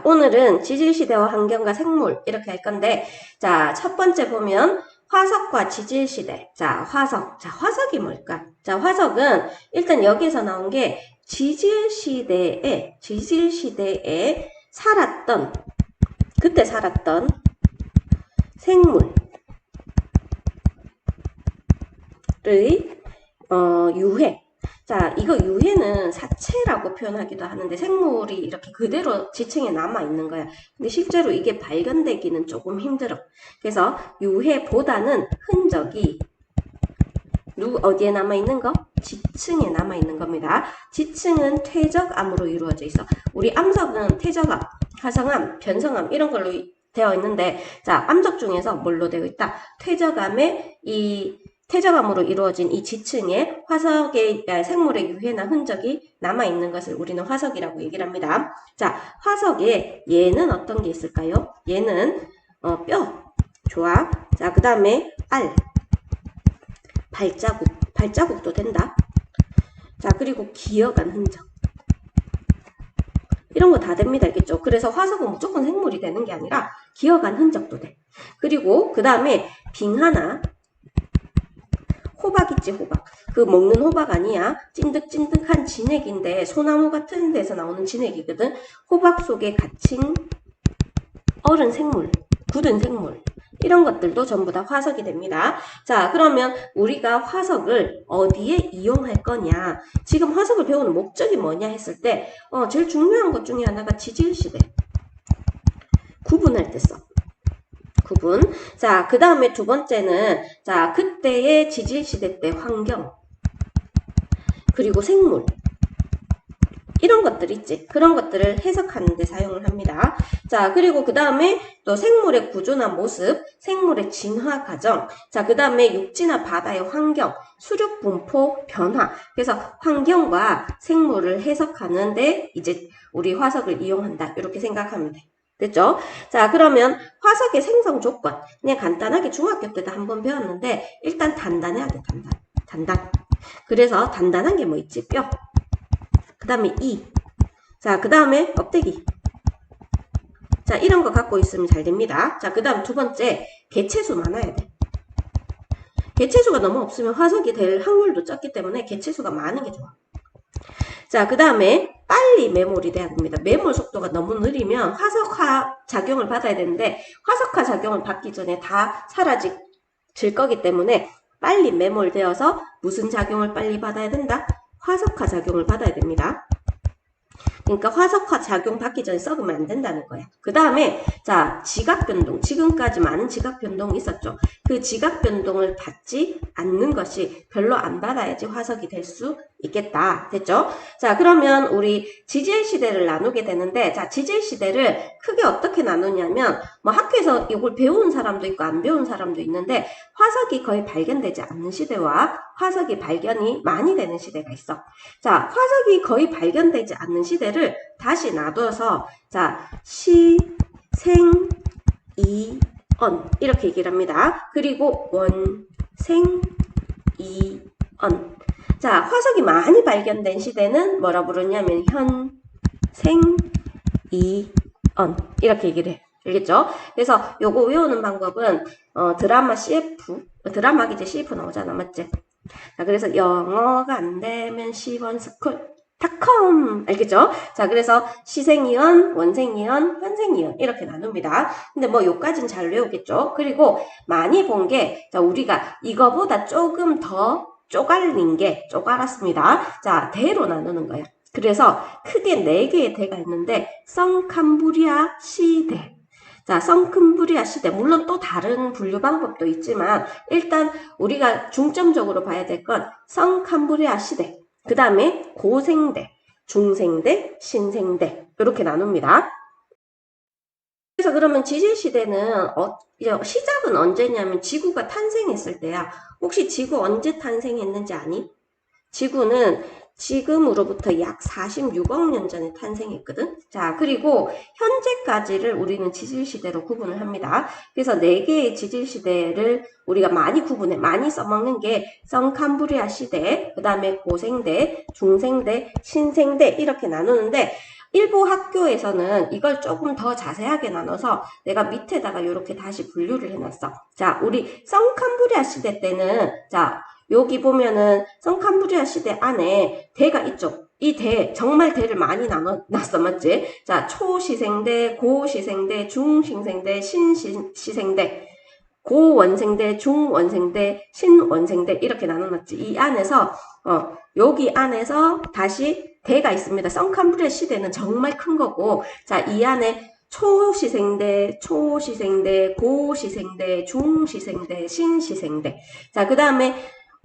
오늘은 지질시대와 환경과 생물 이렇게 할 건데, 자, 첫 번째 보면 화석과 지질시대. 자, 화석. 자, 화석이 뭘까? 자, 화석은 일단 여기서 나온 게 지질시대에 살았던, 그때 살았던 생물의 유해. 자, 이거 유해는 사체라고 표현하기도 하는데 생물이 이렇게 그대로 지층에 남아있는 거야. 근데 실제로 이게 발견되기는 조금 힘들어. 그래서 유해보다는 흔적이 어디에 남아있는 거? 지층에 남아있는 겁니다. 지층은 퇴적암으로 이루어져 있어. 우리 암석은 퇴적암, 화성암, 변성암 이런 걸로 되어 있는데, 자, 암석 중에서 뭘로 되어 있다? 퇴적암으로 이루어진 이 지층에 화석의 생물의 유해나 흔적이 남아있는 것을 우리는 화석이라고 얘기를 합니다. 자, 화석에 얘는 어떤 게 있을까요? 얘는 뼈. 좋아. 자, 그 다음에 발자국도 된다. 자, 그리고 기어간 흔적. 이런 거 다 됩니다. 알겠죠? 그래서 화석은 무조건 생물이 되는 게 아니라 기어간 흔적도 돼. 그리고 그 다음에 빙하나 호박 있지, 호박. 그 먹는 호박 아니야. 찐득찐득한 진액인데 소나무 같은 데서 나오는 진액이거든. 호박 속에 갇힌 얼은 생물, 굳은 생물. 이런 것들도 전부 다 화석이 됩니다. 자, 그러면 우리가 화석을 어디에 이용할 거냐. 지금 화석을 배우는 목적이 뭐냐 했을 때 제일 중요한 것 중에 하나가 지질시대. 구분할 때 써. 구분. 자, 그 다음에 두 번째는, 자, 그때의 지질시대 때 환경. 그리고 생물. 이런 것들 있지. 그런 것들을 해석하는 데 사용을 합니다. 자, 그리고 그 다음에 또 생물의 구조나 모습, 생물의 진화 과정. 자, 그 다음에 육지나 바다의 환경, 수륙 분포 변화. 그래서 환경과 생물을 해석하는데 이제 우리 화석을 이용한다. 이렇게 생각하면 돼. 됐죠? 자, 그러면 화석의 생성 조건. 그냥 간단하게 중학교 때도 한번 배웠는데 일단 단단해야 돼. 단단. 그래서 단단한 게 뭐 있지? 뼈. 그 다음에 자, 그 다음에 껍데기. 자, 이런 거 갖고 있으면 잘 됩니다. 자, 그 다음 두 번째, 개체수 많아야 돼. 개체수가 너무 없으면 화석이 될 확률도 적기 때문에 개체수가 많은 게 좋아. 자, 그 다음에 빨리 메몰이 돼야 됩니다. 메몰 속도가 너무 느리면 화석화 작용을 받아야 되는데 화석화 작용을 받기 전에 다 사라질 거기 때문에 빨리 메몰되어서 무슨 작용을 빨리 받아야 된다? 화석화 작용을 받아야 됩니다. 그러니까 화석화 작용 받기 전에 썩으면 안 된다는 거야. 그 다음에 자, 지각 변동. 지금까지 많은 지각 변동이 있었죠. 그 지각 변동을 받지 않는 것이 별로 안 받아야지 화석이 될 수 있겠다. 됐죠? 자, 그러면 우리 지질시대를 나누게 되는데, 자, 지질시대를 크게 어떻게 나누냐면 뭐 학교에서 이걸 배운 사람도 있고 안 배운 사람도 있는데 화석이 거의 발견되지 않는 시대와 화석이 발견이 많이 되는 시대가 있어. 자, 화석이 거의 발견되지 않는 시대를 다시 놔둬서 자, 시, 생, 이, 언 이렇게 얘기를 합니다. 그리고 원, 생, 이, 언. 자, 화석이 많이 발견된 시대는 뭐라 부르냐면 현, 생, 이, 언 이렇게 얘기를 해. 알겠죠? 그래서 요거 외우는 방법은 드라마 CF, 드라마기 이제 CF 나오잖아, 맞지? 자, 그래서 영어가 안 되면 시원스쿨.com 알겠죠? 자, 그래서 시생이언, 원생이언, 현생이언 이렇게 나눕니다. 근데 뭐 요까지는 잘 외우겠죠? 그리고 많이 본 게 우리가 이거보다 조금 더 쪼갈았습니다. 자, 대로 나누는 거예요. 그래서 크게 4개의 대가 있는데 성캄브리아 시대. 자, 성캄브리아 시대. 물론 또 다른 분류 방법도 있지만 일단 우리가 중점적으로 봐야 될 건 성캄브리아 시대. 그 다음에 고생대, 중생대, 신생대 이렇게 나눕니다. 그래서 그러면 지질시대는 시작은 언제냐면 지구가 탄생했을 때야. 혹시 지구 언제 탄생했는지 아니? 지구는 지금으로부터 약 46억 년 전에 탄생했거든. 자, 그리고 현재까지를 우리는 지질시대로 구분을 합니다. 그래서 4개의 지질시대를 우리가 많이 써먹는 게 성캄브리아 시대, 그 다음에 고생대, 중생대, 신생대 이렇게 나누는데 일부 학교에서는 이걸 조금 더 자세하게 나눠서 내가 밑에다가 이렇게 다시 분류를 해놨어. 자, 우리 성캄브리아 시대 때는, 자, 여기 보면은 성캄브리아 시대 안에 대가 있죠. 이 대, 정말 대를 많이 나눠놨어, 맞지? 자, 초시생대, 고시생대, 중시생대, 신시생대, 고원생대, 중원생대, 신원생대 이렇게 나눠놨지. 이 안에서 여기 안에서 다시 대가 있습니다. 성캄브리아 시대는 정말 큰 거고, 자, 이 안에 초시생대, 초시생대, 고시생대, 중시생대, 신시생대. 자, 그 다음에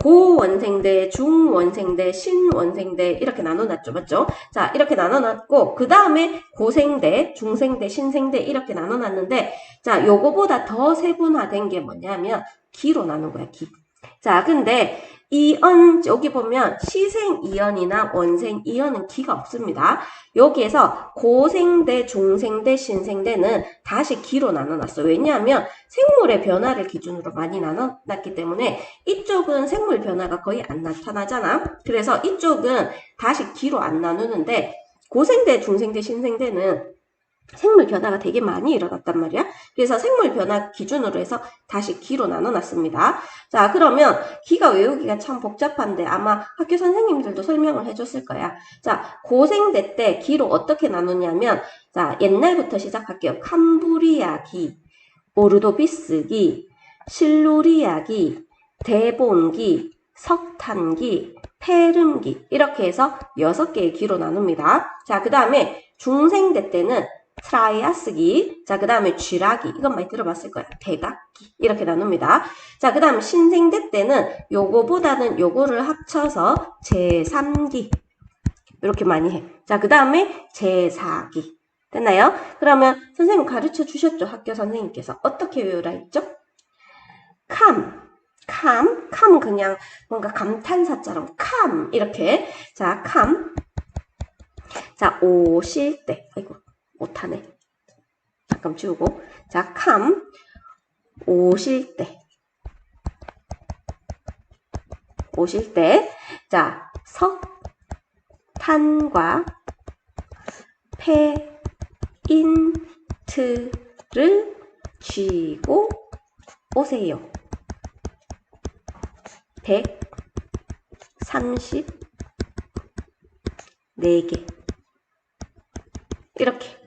고원생대, 중원생대, 신원생대 이렇게 나눠놨죠. 맞죠? 자, 이렇게 나눠놨고 그 다음에 고생대, 중생대, 신생대 이렇게 나눠놨는데 자, 요거보다 더 세분화된 게 뭐냐면 기로 나눈 거야, 기. 자, 근데 이언 여기 보면 시생 이언이나 원생 이언은 기가 없습니다. 여기에서 고생대, 중생대, 신생대는 다시 기로 나눠놨어. 왜냐하면 생물의 변화를 기준으로 많이 나눠놨기 때문에 이쪽은 생물 변화가 거의 안 나타나잖아. 그래서 이쪽은 다시 기로 안 나누는데 고생대, 중생대, 신생대는 생물 변화가 되게 많이 일어났단 말이야. 그래서 생물 변화 기준으로 해서 다시 기로 나눠놨습니다. 자, 그러면 기가 외우기가 참 복잡한데 아마 학교 선생님들도 설명을 해줬을 거야. 자, 고생대 때 기로 어떻게 나누냐면 자, 옛날부터 시작할게요. 캄브리아 기, 오르도비스 기, 실루리아 기, 데본 기, 석탄 기, 페름 기 이렇게 해서 6개의 기로 나눕니다. 자, 그 다음에 중생대 때는 트라이아스기, 자, 그 다음에 쥐라기, 이건 많이 들어봤을 거야. 대각기, 이렇게 나눕니다. 자, 그 다음 신생대 때는 요거보다는 요거를 합쳐서 제3기, 이렇게 많이 해. 자, 그 다음에 제4기. 됐나요? 그러면 선생님 가르쳐 주셨죠? 학교 선생님께서. 어떻게 외우라 했죠? 캄은 그냥 뭔가 감탄사처럼 캄, 이렇게. 자, 캄. 자, 오실 때, 아이고. 못하네. 잠깐 지우고. 자, 캄. 오실 때. 오실 때. 자, 석탄과 페인트를 쥐고 오세요. 134개. 이렇게.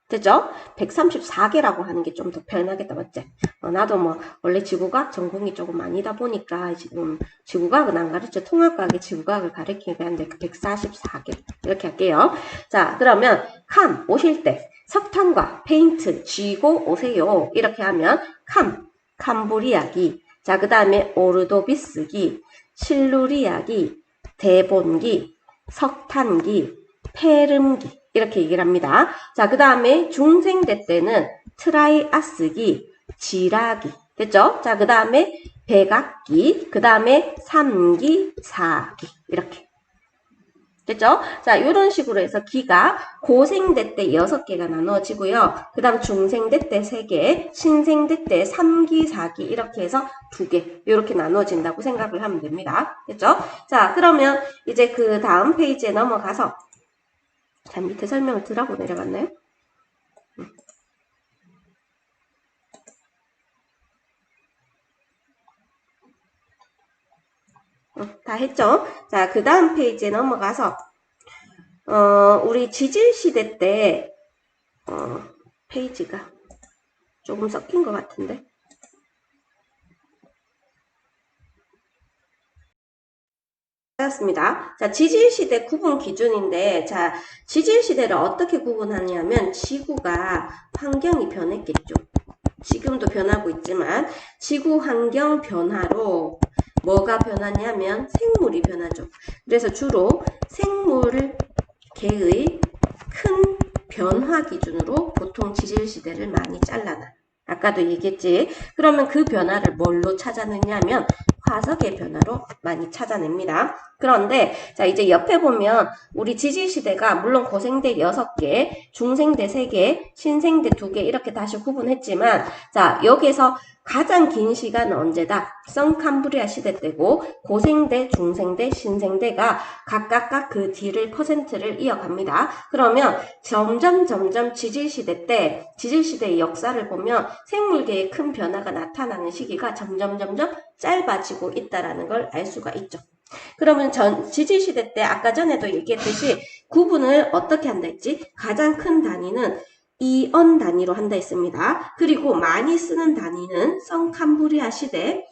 됐죠? 134개라고 하는 게 좀 더 편하겠다, 맞지? 나도 뭐, 원래 지구과학 전공이 조금 아니다 보니까, 지금 지구과학은 안 가르쳐, 통합과학의 지구과학을 가르치게 하는데, 144개. 이렇게 할게요. 자, 그러면, 캄, 오실 때, 석탄과 페인트, 쥐고 오세요. 이렇게 하면, 캄브리아기. 자, 그 다음에, 오르도비스기, 실루리아기, 데본기, 석탄기, 페름기. 이렇게 얘기를 합니다. 자, 그 다음에 중생대 때는 트라이아스기, 지라기. 됐죠? 자, 그 다음에 백악기, 그 다음에 3기, 4기. 이렇게. 됐죠? 자, 이런 식으로 해서 기가 고생대 때 6개가 나눠지고요. 그 다음 중생대 때 3개, 신생대 때 3기, 4기 이렇게 해서 2개 이렇게 나눠진다고 생각을 하면 됩니다. 됐죠? 자, 그러면 이제 그 다음 페이지에 넘어가서 자, 밑에 설명을 들어보고 내려갔나요? 다 했죠? 자, 그 다음 페이지에 넘어가서 우리 지질시대 때 페이지가 조금 섞인 것 같은데 습니다. 자, 지질시대 구분 기준인데, 자, 지질시대를 어떻게 구분하냐면, 지구가 환경이 변했겠죠. 지금도 변하고 있지만, 지구 환경 변화로 뭐가 변하냐면, 생물이 변하죠. 그래서 주로 생물계의 큰 변화 기준으로 보통 지질시대를 많이 잘라놔. 아까도 얘기했지. 그러면 그 변화를 뭘로 찾아내냐면 화석의 변화로 많이 찾아냅니다. 그런데 자 이제 옆에 보면 우리 지질시대가 물론 고생대 6개, 중생대 3개, 신생대 2개 이렇게 다시 구분했지만 자 여기에서 가장 긴 시간은 언제다? 성캄브리아 시대 때고 고생대, 중생대, 신생대가 각각 그 뒤를 퍼센트를 이어갑니다. 그러면 점점 지질시대 때 지질시대의 역사를 보면 생물계에 큰 변화가 나타나는 시기가 점점 짧아지고 있다는 걸 알 수가 있죠. 그러면 지질시대 때 아까 전에도 얘기했듯이 구분을 어떻게 한다 했지? 가장 큰 단위는 이언 단위로 한다 했습니다. 그리고 많이 쓰는 단위는 성캄브리아 시대.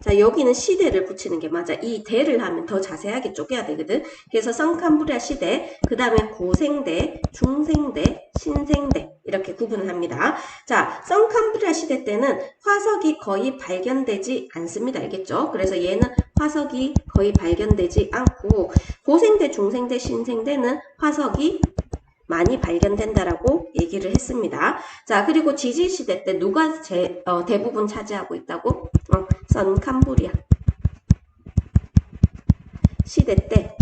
자, 여기는 시대를 붙이는 게 맞아. 이 대를 하면 더 자세하게 쪼개야 되거든. 그래서 성캄브리아 시대, 그 다음에 고생대, 중생대, 신생대 이렇게 구분을 합니다. 자, 성캄브리아 시대 때는 화석이 거의 발견되지 않습니다. 알겠죠? 그래서 얘는 화석이 거의 발견되지 않고 고생대, 중생대, 신생대는 화석이 많이 발견된다라고 얘기를 했습니다. 자, 그리고 지질시대 때 누가 대부분 차지하고 있다고? 성캄브리아 시대 때.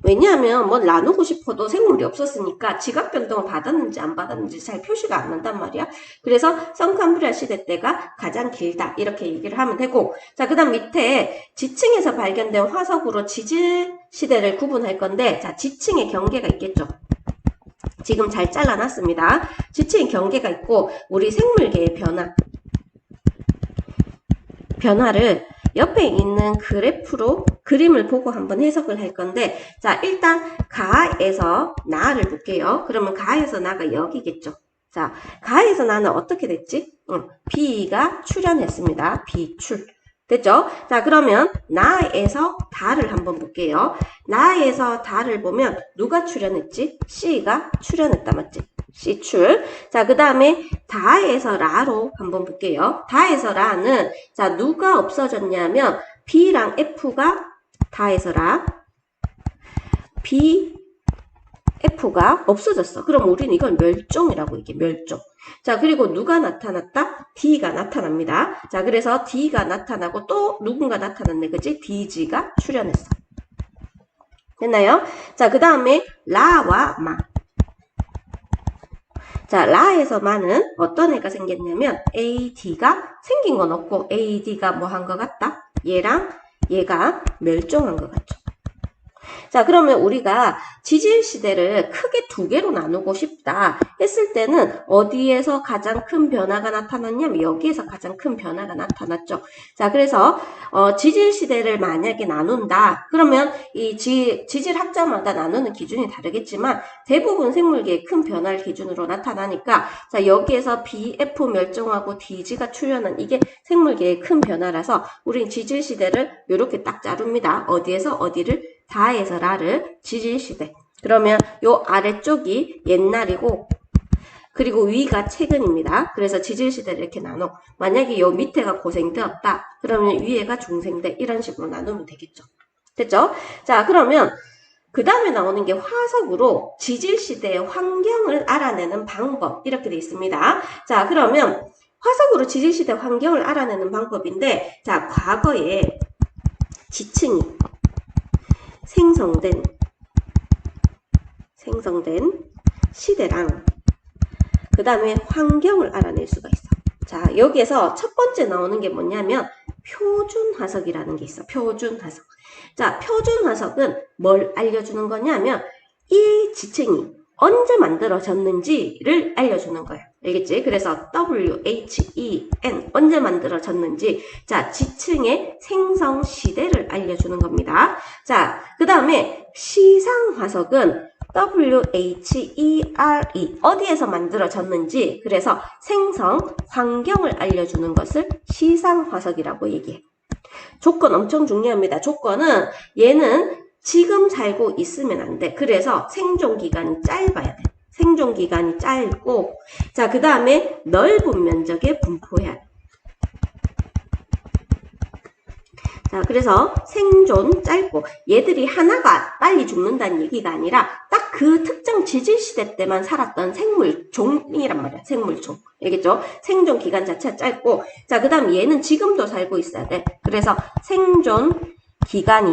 왜냐하면 뭐 나누고 싶어도 생물이 없었으니까 지각 변동을 받았는지 안 받았는지 잘 표시가 안 난단 말이야. 그래서 성캄브리아 시대 때가 가장 길다 이렇게 얘기를 하면 되고, 자, 그 다음 밑에 지층에서 발견된 화석으로 지질 시대를 구분할 건데, 자, 지층의 경계가 있겠죠. 지금 잘 잘라놨습니다. 지층의 경계가 있고 우리 생물계의 변화를 옆에 있는 그래프로 그림을 보고 한번 해석을 할 건데, 자, 일단 가에서 나를 볼게요. 그러면 가에서 나가 여기겠죠. 자, 가에서 나는 어떻게 됐지? B가 출현했습니다. B출. 됐죠? 자, 그러면 나에서 다를 한번 볼게요. 나에서 다를 보면 누가 출현했지? C가 출현했다, 맞지? C출. 자, 그 다음에 다에서 라로 한번 볼게요. 다에서 라는, 자, 누가 없어졌냐면 B랑 F가 다에서 라, B, F가 없어졌어. 그럼 우리는 이걸 멸종이라고 얘기해. 멸종. 자, 그리고 누가 나타났다? D가 나타납니다. 자, 그래서 D가 나타나고 또 누군가 나타났네. 그치? DG가 출현했어. 됐나요? 자, 그 다음에 라와 마. 자, 라에서 마는 어떤 애가 생겼냐면 AD가 생긴 건 없고 AD가 뭐 한 것 같다? 얘랑 얘가 멸종한 것 같죠. 자, 그러면 우리가 지질시대를 크게 두 개로 나누고 싶다 했을 때는 어디에서 가장 큰 변화가 나타났냐면 여기에서 가장 큰 변화가 나타났죠. 자, 그래서 지질시대를 만약에 나눈다 그러면 이 지질학자마다 나누는 기준이 다르겠지만 대부분 생물계의 큰 변화를 기준으로 나타나니까, 자, 여기에서 BF 멸종하고 DG가 출현한 이게 생물계의 큰 변화라서 우린 지질시대를 이렇게 딱 자릅니다. 어디에서 어디를? 다에서 라를 지질시대. 그러면 요 아래쪽이 옛날이고 그리고 위가 최근입니다. 그래서 지질시대를 이렇게 나눠. 만약에 요 밑에가 고생대였다. 그러면 위에가 중생대. 이런 식으로 나누면 되겠죠. 됐죠? 자, 그러면 그 다음에 나오는 게 화석으로 지질시대의 환경을 알아내는 방법. 이렇게 돼 있습니다. 자, 그러면 화석으로 지질시대 환경을 알아내는 방법인데, 자, 과거에 지층이 생성된 시대랑 그 다음에 환경을 알아낼 수가 있어. 자, 여기에서 첫 번째 나오는 게 뭐냐면 표준 화석이라는 게 있어. 표준 화석. 자, 표준 화석은 뭘 알려주는 거냐면 이 지층이 언제 만들어졌는지를 알려주는 거예요. 알겠지? 그래서 WHEN 언제 만들어졌는지, 자, 지층의 생성 시대를 알려주는 겁니다. 자, 그 다음에 시상 화석은 WHERE 어디에서 만들어졌는지, 그래서 생성 환경을 알려주는 것을 시상 화석이라고 얘기해. 조건 엄청 중요합니다. 조건은 얘는 지금 살고 있으면 안 돼. 그래서 생존기간이 짧아야 돼. 생존기간이 짧고, 자, 그 다음에 넓은 면적에 분포해야 돼. 자, 그래서 생존 짧고, 얘들이 하나가 빨리 죽는다는 얘기가 아니라 딱 그 특정 지질시대 때만 살았던 생물종이란 말이야. 생물종. 알겠죠? 생존 기간 자체가 짧고, 자, 그 다음 얘는 지금도 살고 있어야 돼. 그래서 생존 기간,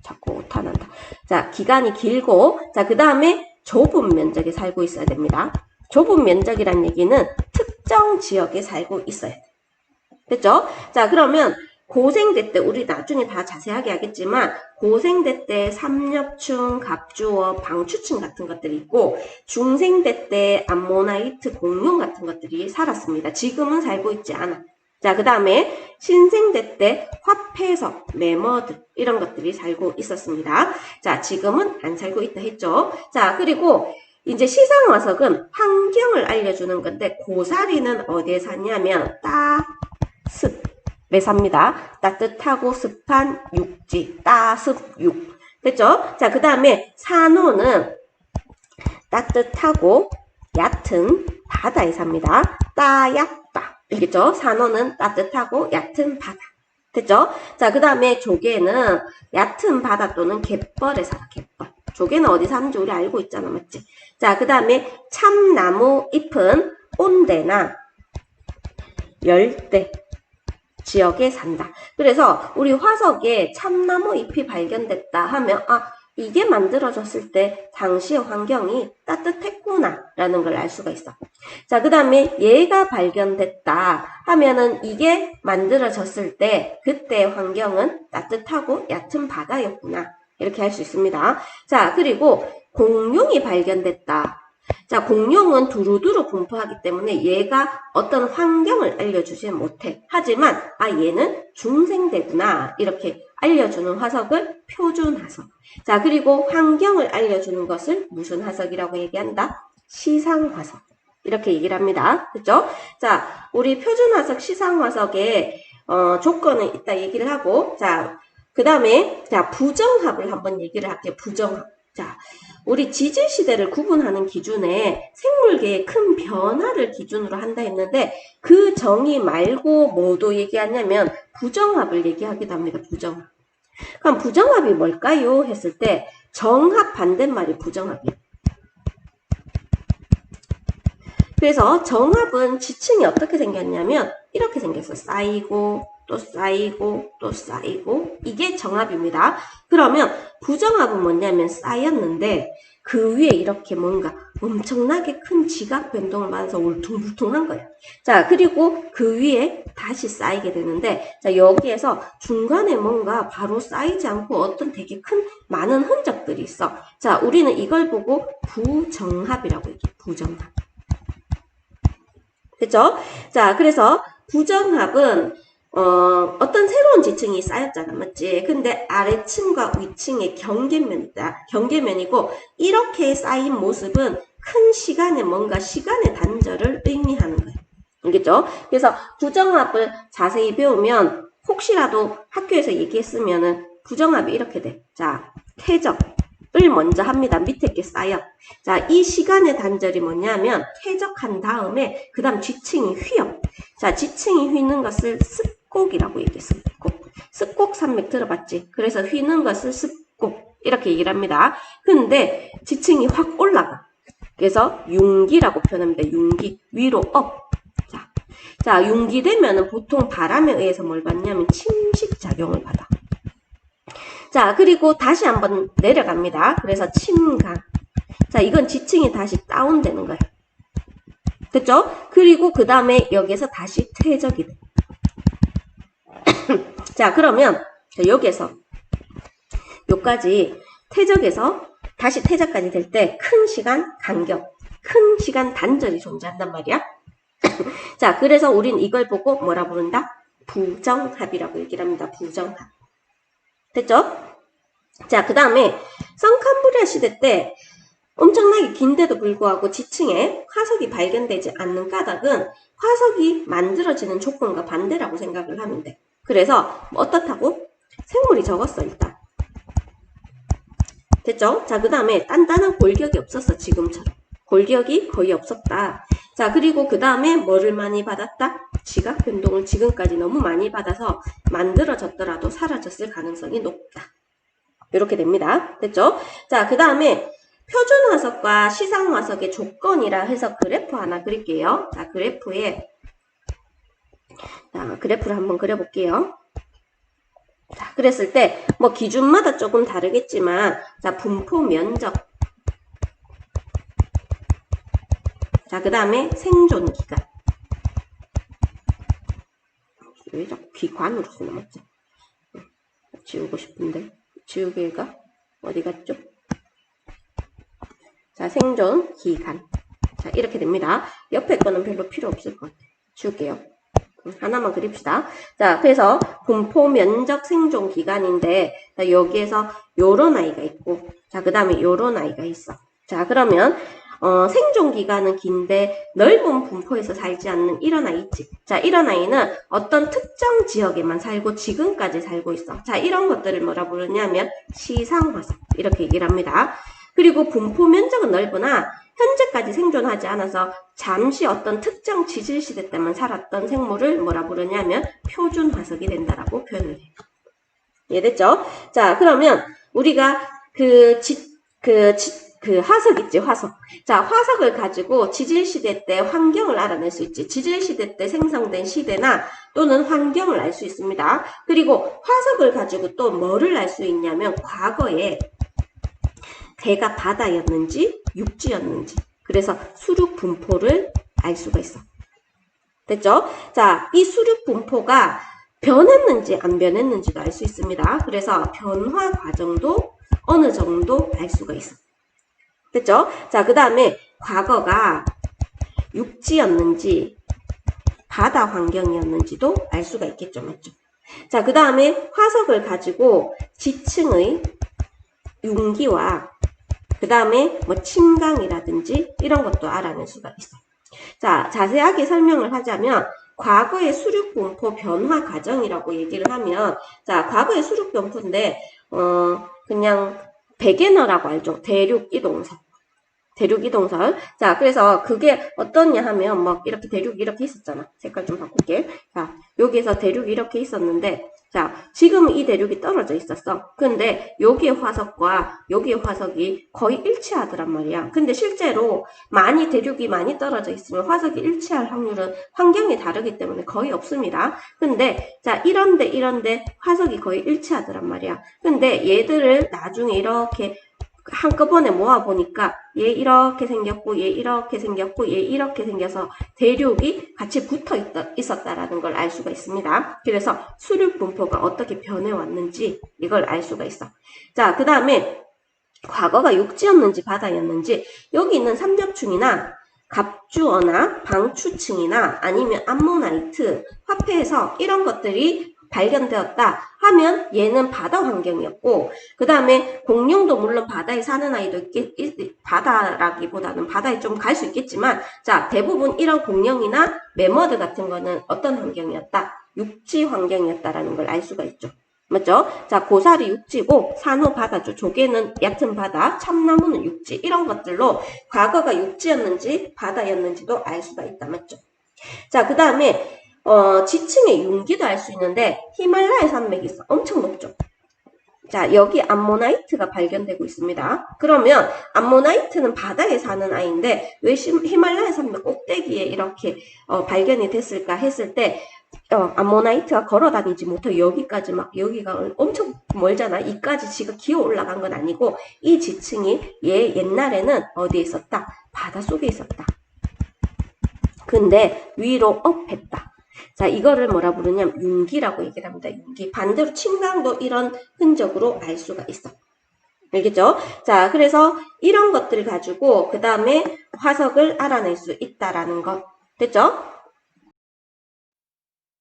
자꾸 오타난다. 자, 기간이 길고, 자, 그 다음에 좁은 면적에 살고 있어야 됩니다. 좁은 면적이란 얘기는 특정 지역에 살고 있어야 돼. 됐죠? 자, 그러면 고생대 때 우리 나중에 다 자세하게 하겠지만 고생대 때 삼엽충, 갑주어, 방추충 같은 것들이 있고 중생대 때 암모나이트, 공룡 같은 것들이 살았습니다. 지금은 살고 있지 않아. 자, 그 다음에 신생대 때 화폐석, 매머드 이런 것들이 살고 있었습니다. 자, 지금은 안 살고 있다 했죠. 자, 그리고 이제 시상화석은 환경을 알려주는 건데 고사리는 어디에 사냐면 습에 삽니다. 따뜻하고 습한 육지, 따습육. 됐죠? 자, 그 다음에 산호는 따뜻하고 얕은 바다에 삽니다. 따얕다. 알겠죠? 산호는 따뜻하고 얕은 바다. 됐죠? 자, 그 다음에 조개는 얕은 바다 또는 갯벌에 살아, 갯벌. 조개는 어디 사는지 우리 알고 있잖아, 맞지? 자, 그 다음에 참나무 잎은 온대나 열대 지역에 산다. 그래서 우리 화석에 참나무 잎이 발견됐다 하면 이게 만들어졌을 때 당시의 환경이 따뜻했구나 라는 걸 알 수가 있어. 자, 그 다음에 얘가 발견됐다 하면은 이게 만들어졌을 때 그때의 환경은 따뜻하고 얕은 바다였구나 이렇게 할 수 있습니다. 자, 그리고 공룡이 발견됐다. 자, 공룡은 두루두루 분포하기 때문에 얘가 어떤 환경을 알려주지 못해. 하지만 얘는 중생대구나 이렇게 알려주는 화석을 표준화석. 자, 그리고 환경을 알려주는 것을 무슨 화석이라고 얘기한다? 시상화석. 이렇게 얘기를 합니다. 그렇죠? 자, 우리 표준화석, 시상화석의 조건은 이따 얘기를 하고, 자, 그 다음에 자 부정합을 한번 얘기를 할게요. 부정합. 자, 우리 지질시대를 구분하는 기준에 생물계의 큰 변화를 기준으로 한다 했는데 그 정의 말고 뭐도 얘기하냐면 부정합을 얘기하기도 합니다. 부정합. 그럼 부정합이 뭘까요? 했을 때 정합 반대말이 부정합이에요. 그래서 정합은 지층이 어떻게 생겼냐면 이렇게 생겼어. 쌓이고 또 쌓이고 또 쌓이고 이게 정합입니다. 그러면 부정합은 뭐냐면 쌓였는데 그 위에 이렇게 뭔가 엄청나게 큰 지각 변동을 받아서 울퉁불퉁한 거예요. 자, 그리고 그 위에 다시 쌓이게 되는데 자, 여기에서 중간에 뭔가 바로 쌓이지 않고 어떤 되게 큰 많은 흔적들이 있어. 자, 우리는 이걸 보고 부정합이라고 얘기해요. 부정합. 그죠? 자, 그래서 부정합은 어떤 새로운 지층이 쌓였잖아, 맞지? 근데 아래층과 위층의 경계면이다. 경계면이고 이렇게 쌓인 모습은 큰 시간에 뭔가 시간의 단절을 의미하는 거예요. 알겠죠? 그래서 부정합을 자세히 배우면 혹시라도 학교에서 얘기했으면은 부정합이 이렇게 돼. 자, 퇴적. 을 먼저 합니다. 밑에 게 쌓여. 자, 이 시간의 단절이 뭐냐면 퇴적한 다음에 그 다음 지층이 휘어. 자, 지층이 휘는 것을 습곡이라고 얘기해. 습곡. 습곡 산맥 들어봤지? 그래서 휘는 것을 습곡 이렇게 얘기를 합니다. 근데 지층이 확 올라가. 그래서 융기라고 표현합니다. 융기. 위로 업. 자, 융기되면은 보통 바람에 의해서 뭘 받냐면 침식작용을 받아. 자, 그리고 다시 한번 내려갑니다. 그래서 침강. 자, 이건 지층이 다시 다운되는 거예요. 됐죠? 그리고 그 다음에 여기에서 다시 퇴적이 돼. 자, 그러면 여기에서 여기까지 퇴적에서 다시 퇴적까지 될 때 큰 시간 간격, 큰 시간 단절이 존재한단 말이야. 자, 그래서 우린 이걸 보고 뭐라 부른다? 부정합이라고 얘기를 합니다. 부정합. 됐죠? 자, 그 다음에 성캄브리아 시대 때 엄청나게 긴데도 불구하고 지층에 화석이 발견되지 않는 까닭은 화석이 만들어지는 조건과 반대라고 생각을 하면 돼. 그래서 어떻다고? 생물이 적었어, 일단. 됐죠? 자, 그 다음에 단단한 골격이 없었어, 지금처럼. 골격이 거의 없었다. 자, 그리고 그 다음에 뭐를 많이 받았다? 지각 변동을 지금까지 너무 많이 받아서 만들어졌더라도 사라졌을 가능성이 높다. 이렇게 됩니다. 됐죠? 자, 그 다음에 표준화석과 시상화석의 조건이라 해서 그래프 하나 그릴게요. 자, 그래프를 한번 그려볼게요. 자, 그랬을 때 뭐 기준마다 조금 다르겠지만 자, 분포 면적. 자, 그 다음에 생존 기간. 왜 자꾸 기관으로 쓰나 맞죠? 지우고 싶은데 지우개가 어디 갔죠? 자, 생존 기간. 자, 이렇게 됩니다. 옆에 거는 별로 필요 없을 것 같아요. 지울게요. 하나만 그립시다. 자, 그래서 분포 면적 생존 기간인데 자, 여기에서 요런 아이가 있고 자, 그 다음에 요런 아이가 있어. 자, 그러면 생존 기간은 긴데 넓은 분포에서 살지 않는 이런 아이 있지. 자, 이런 아이는 어떤 특정 지역에만 살고 지금까지 살고 있어. 자, 이런 것들을 뭐라 부르냐면 시상화석 이렇게 얘기를 합니다. 그리고 분포 면적은 넓으나 현재까지 생존하지 않아서 잠시 어떤 특정 지질시대 때만 살았던 생물을 뭐라 부르냐면 표준화석이 된다라고 표현을 해요. 이해됐죠? 자, 그러면 우리가 화석 있지, 화석. 자, 화석을 가지고 지질시대 때 환경을 알아낼 수 있지. 지질시대 때 생성된 시대나 또는 환경을 알 수 있습니다. 그리고 화석을 가지고 또 뭐를 알 수 있냐면 과거에 대가 바다였는지 육지였는지 그래서 수륙 분포를 알 수가 있어. 됐죠? 자, 이 수륙 분포가 변했는지 안 변했는지도 알 수 있습니다. 그래서 변화 과정도 어느 정도 알 수가 있어. 됐죠? 자, 그 다음에 과거가 육지였는지 바다 환경이었는지도 알 수가 있겠죠. 맞죠? 자, 그 다음에 화석을 가지고 지층의 융기와 그 다음에 뭐 침강이라든지 이런 것도 알아낼 수가 있어. 자, 자세하게 설명을 하자면 과거의 수륙 분포 변화 과정이라고 얘기를 하면 자, 과거의 수륙 분포인데 그냥 베게너라고 알죠? 대륙 이동설. 대륙 이동설. 자, 그래서 그게 어떠냐 하면 막 이렇게 대륙이 이렇게 있었잖아. 색깔 좀 바꿀게. 자, 여기에서 대륙이 이렇게 있었는데 자, 지금 이 대륙이 떨어져 있었어. 근데 여기의 화석과 여기의 화석이 거의 일치하더란 말이야. 근데 실제로 대륙이 많이 떨어져 있으면 화석이 일치할 확률은 환경이 다르기 때문에 거의 없습니다. 근데 자, 이런데 화석이 거의 일치하더란 말이야. 근데 얘들을 나중에 이렇게 한꺼번에 모아보니까 얘 이렇게 생겼고 얘 이렇게 생겼고 얘 이렇게 생겨서 대륙이 같이 붙어 있었다라는 걸 알 수가 있습니다. 그래서 수륙 분포가 어떻게 변해왔는지 이걸 알 수가 있어. 자, 그 다음에 과거가 육지였는지 바다였는지 여기 있는 삼엽충이나 갑주어나 방추층이나 아니면 암모나이트, 화폐에서 이런 것들이 발견되었다 하면 얘는 바다 환경이었고 그 다음에 공룡도 물론 바다에 사는 아이도 바다라기보다는 바다에 좀 갈 수 있겠지만 자, 대부분 이런 공룡이나 매머드 같은 거는 어떤 환경이었다? 육지 환경이었다라는 걸 알 수가 있죠. 맞죠? 자, 고사리 육지고 산호 바다죠. 조개는 얕은 바다, 참나무는 육지 이런 것들로 과거가 육지였는지 바다였는지도 알 수가 있다. 맞죠? 자, 그 다음에 지층의 융기도 알 수 있는데 히말라야 산맥이 있어. 엄청 높죠. 자, 여기 암모나이트가 발견되고 있습니다. 그러면 암모나이트는 바다에 사는 아이인데 왜 히말라야 산맥 꼭대기에 이렇게 발견이 됐을까 했을 때 암모나이트가 걸어다니지 못해 여기까지 여기가 엄청 멀잖아. 이까지 지가 기어 올라간 건 아니고 이 지층이 옛날에는 어디에 있었다? 바닷속에 있었다. 근데 위로 업했다. 자, 이거를 뭐라 부르냐면 융기라고 얘기를 합니다. 융기. 반대로 침강도 이런 흔적으로 알 수가 있어. 알겠죠? 자, 그래서 이런 것들을 가지고 그 다음에 화석을 알아낼 수 있다라는 것. 됐죠?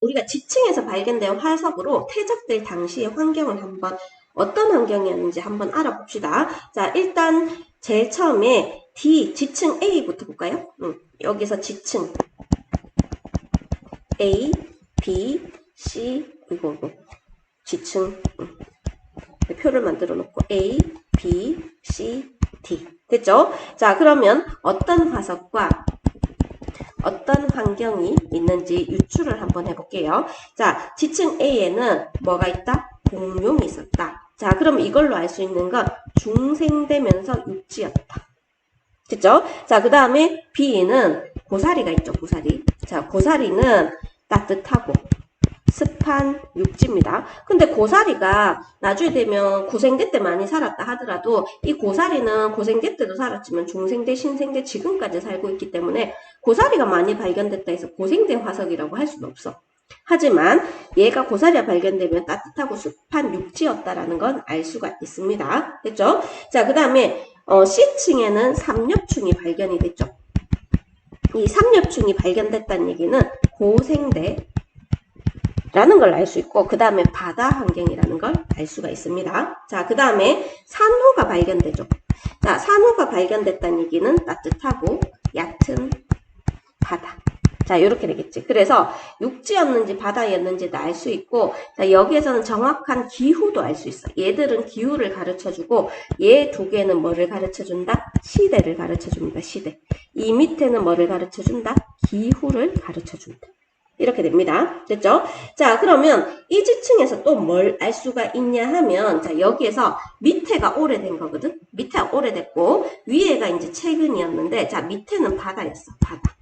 우리가 지층에서 발견된 화석으로 퇴적될 당시의 환경을 한번 어떤 환경이었는지 한번 알아봅시다. 자, 일단 제일 처음에 지층 A부터 볼까요? 여기서 지층 A, B, C, 이거 지층 표를 만들어 놓고 A, B, C, D 됐죠? 자, 그러면 어떤 화석과 어떤 환경이 있는지 유추를 한번 해볼게요. 자, 지층 A에는 뭐가 있다? 공룡이 있었다. 자, 그럼 이걸로 알 수 있는 건 중생되면서 육지였다. 됐죠? 자, 그 다음에 B는 고사리가 있죠, 고사리. 자, 고사리는 따뜻하고 습한 육지입니다. 근데 고사리가 나중에 되면 고생대 때 많이 살았다 하더라도 이 고사리는 고생대 때도 살았지만 중생대, 신생대 지금까지 살고 있기 때문에 고사리가 많이 발견됐다 해서 고생대 화석이라고 할 수는 없어. 하지만 얘가 고사리가 발견되면 따뜻하고 습한 육지였다라는 건 알 수가 있습니다. 됐죠? 자, 그 다음에 C층에는 삼엽충이 발견이 됐죠. 이 삼엽충이 발견됐다는 얘기는 고생대 라는 걸 알 수 있고, 그 다음에 바다 환경이라는 걸 알 수가 있습니다. 자, 그 다음에 산호가 발견되죠. 자, 산호가 발견됐다는 얘기는 따뜻하고 얕은 바다. 자, 이렇게 되겠지. 그래서 육지였는지 바다였는지도 알 수 있고, 자, 여기에서는 정확한 기후도 알 수 있어. 얘들은 기후를 가르쳐주고, 얘 두 개는 뭐를 가르쳐준다? 시대를 가르쳐줍니다. 시대. 이 밑에는 뭐를 가르쳐준다? 기후를 가르쳐준다. 이렇게 됩니다. 됐죠? 자, 그러면 이 지층에서 또 뭘 알 수가 있냐 하면, 자, 여기에서 밑에가 오래된 거거든? 밑에가 오래됐고, 위에가 이제 최근이었는데, 자, 밑에는 바다였어. 바다.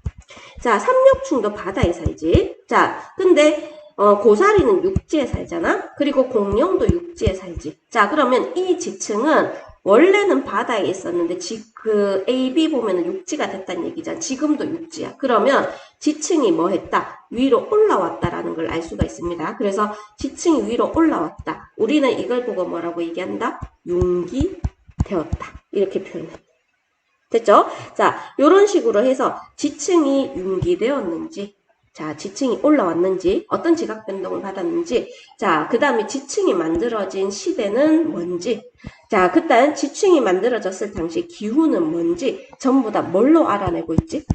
자, 삼엽충도 바다에 살지. 자, 근데 고사리는 육지에 살잖아. 그리고 공룡도 육지에 살지. 자, 그러면 이 지층은 원래는 바다에 있었는데 그 A, B 보면은 육지가 됐다는 얘기잖아. 지금도 육지야. 그러면 지층이 뭐 했다? 위로 올라왔다라는 걸 알 수가 있습니다. 그래서 지층이 위로 올라왔다. 우리는 이걸 보고 뭐라고 얘기한다? 융기되었다. 이렇게 표현해. 됐죠? 자, 요런 식으로 해서 지층이 융기되었는지, 자, 지층이 올라왔는지, 어떤 지각 변동을 받았는지, 자, 그 다음에 지층이 만들어진 시대는 뭔지, 자, 그딴 지층이 만들어졌을 당시 기후는 뭔지, 전부 다 뭘로 알아내고 있지?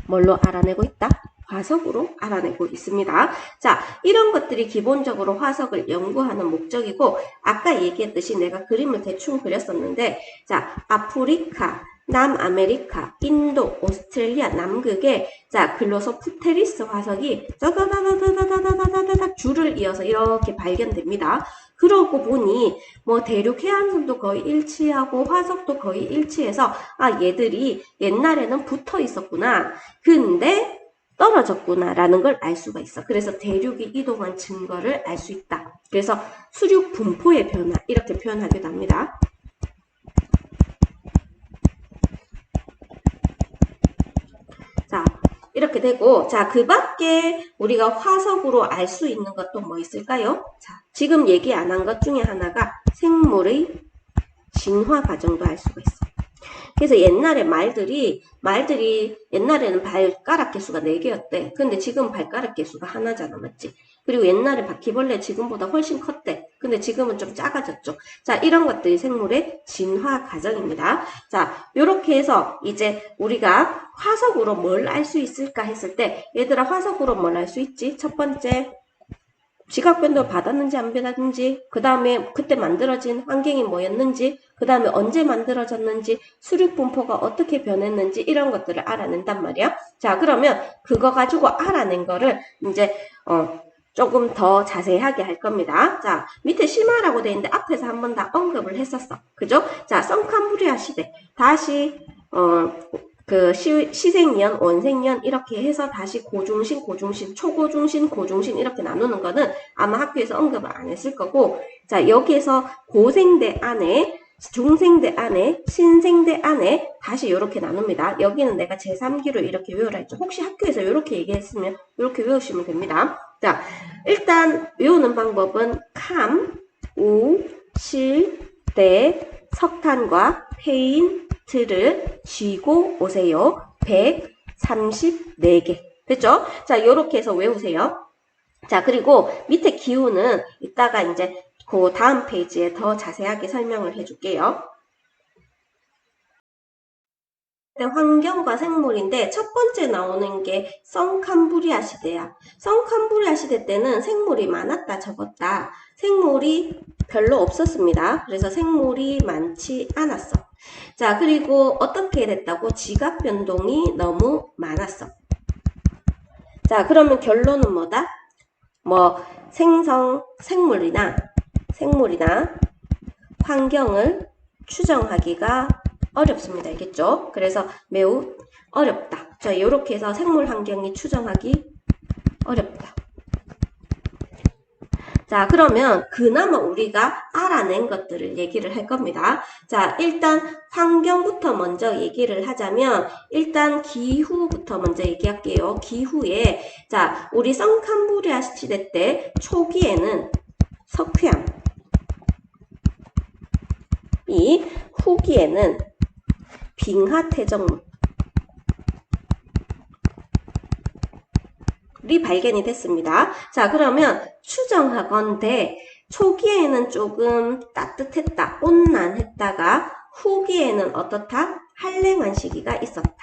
뭘로 알아내고 있다? 화석으로 알아내고 있습니다. 자, 이런 것들이 기본적으로 화석을 연구하는 목적이고, 아까 얘기했듯이 내가 그림을 대충 그렸었는데, 자, 아프리카, 남아메리카, 인도, 오스트레일리아, 남극에, 자, 글로소프테리스 화석이 다다다다다다다다다다 줄을 이어서 이렇게 발견됩니다. 그러고 보니, 뭐, 대륙 해안선도 거의 일치하고, 화석도 거의 일치해서, 아, 얘들이 옛날에는 붙어 있었구나. 근데, 떨어졌구나 라는 걸 알 수가 있어. 그래서 대륙이 이동한 증거를 알 수 있다. 그래서 수륙 분포의 변화 이렇게 표현하기도 합니다. 자, 이렇게 되고, 자, 그 밖에 우리가 화석으로 알 수 있는 것도 뭐 있을까요? 자, 지금 얘기 안 한 것 중에 하나가 생물의 진화 과정도 알 수가 있어. 그래서 옛날에 말들이 옛날에는 발가락 개수가 4개였대. 근데 지금 발가락 개수가 하나잖아, 맞지? 그리고 옛날에 바퀴벌레 지금보다 훨씬 컸대. 근데 지금은 좀 작아졌죠. 자, 이런 것들이 생물의 진화 과정입니다. 자, 요렇게 해서 이제 우리가 화석으로 뭘 알 수 있을까 했을 때, 얘들아 화석으로 뭘 알 수 있지? 첫 번째, 지각 변동을 받았는지 안 받았는지, 그 다음에 그때 만들어진 환경이 뭐였는지, 그 다음에 언제 만들어졌는지, 수륙 분포가 어떻게 변했는지 이런 것들을 알아낸단 말이야. 자, 그러면 그거 가지고 알아낸 거를 이제 조금 더 자세하게 할 겁니다. 자, 밑에 심화라고 돼 있는데 앞에서 한번 다 언급을 했었어. 그죠? 자, 성캄브리아 시대. 다시 그 시생년, 원생년 이렇게 해서 다시 고중신, 초고중신, 고중신 이렇게 나누는 거는 아마 학교에서 언급을 안 했을 거고, 자, 여기에서 고생대 안에, 중생대 안에, 신생대 안에 다시 이렇게 나눕니다. 여기는 내가 제3기로 이렇게 외우라 했죠. 혹시 학교에서 이렇게 얘기했으면 이렇게 외우시면 됩니다. 자, 일단 외우는 방법은 캄, 우, 실, 대, 석탄과 페인트를 쥐고 오세요. 134개. 됐죠? 자, 요렇게 해서 외우세요. 자, 그리고 밑에 기후는 이따가 이제 그 다음 페이지에 더 자세하게 설명을 해줄게요. 환경과 생물인데 첫 번째 나오는 게 성캄브리아 시대야. 성캄브리아 시대 때는 생물이 많았다 적었다. 생물이 별로 없었습니다. 그래서 생물이 많지 않았어. 자, 그리고 어떻게 됐다고? 지각 변동이 너무 많았어. 자, 그러면 결론은 뭐다? 뭐 생물이나 환경을 추정하기가 어렵습니다. 알겠죠? 그래서 매우 어렵다. 자, 이렇게 해서 생물 환경이 추정하기 어렵다. 자, 그러면 그나마 우리가 알아낸 것들을 얘기를 할 겁니다. 자, 일단 환경부터 먼저 얘기를 하자면 일단 기후부터 먼저 얘기할게요. 기후에 자, 우리 성캄브리아 시대 때 초기에는 석회암, 이 후기에는 빙하태적물이 발견이 됐습니다. 자, 그러면 추정하건대 초기에는 조금 따뜻했다, 온난했다가 후기에는 어떻다? 한랭한 시기가 있었다.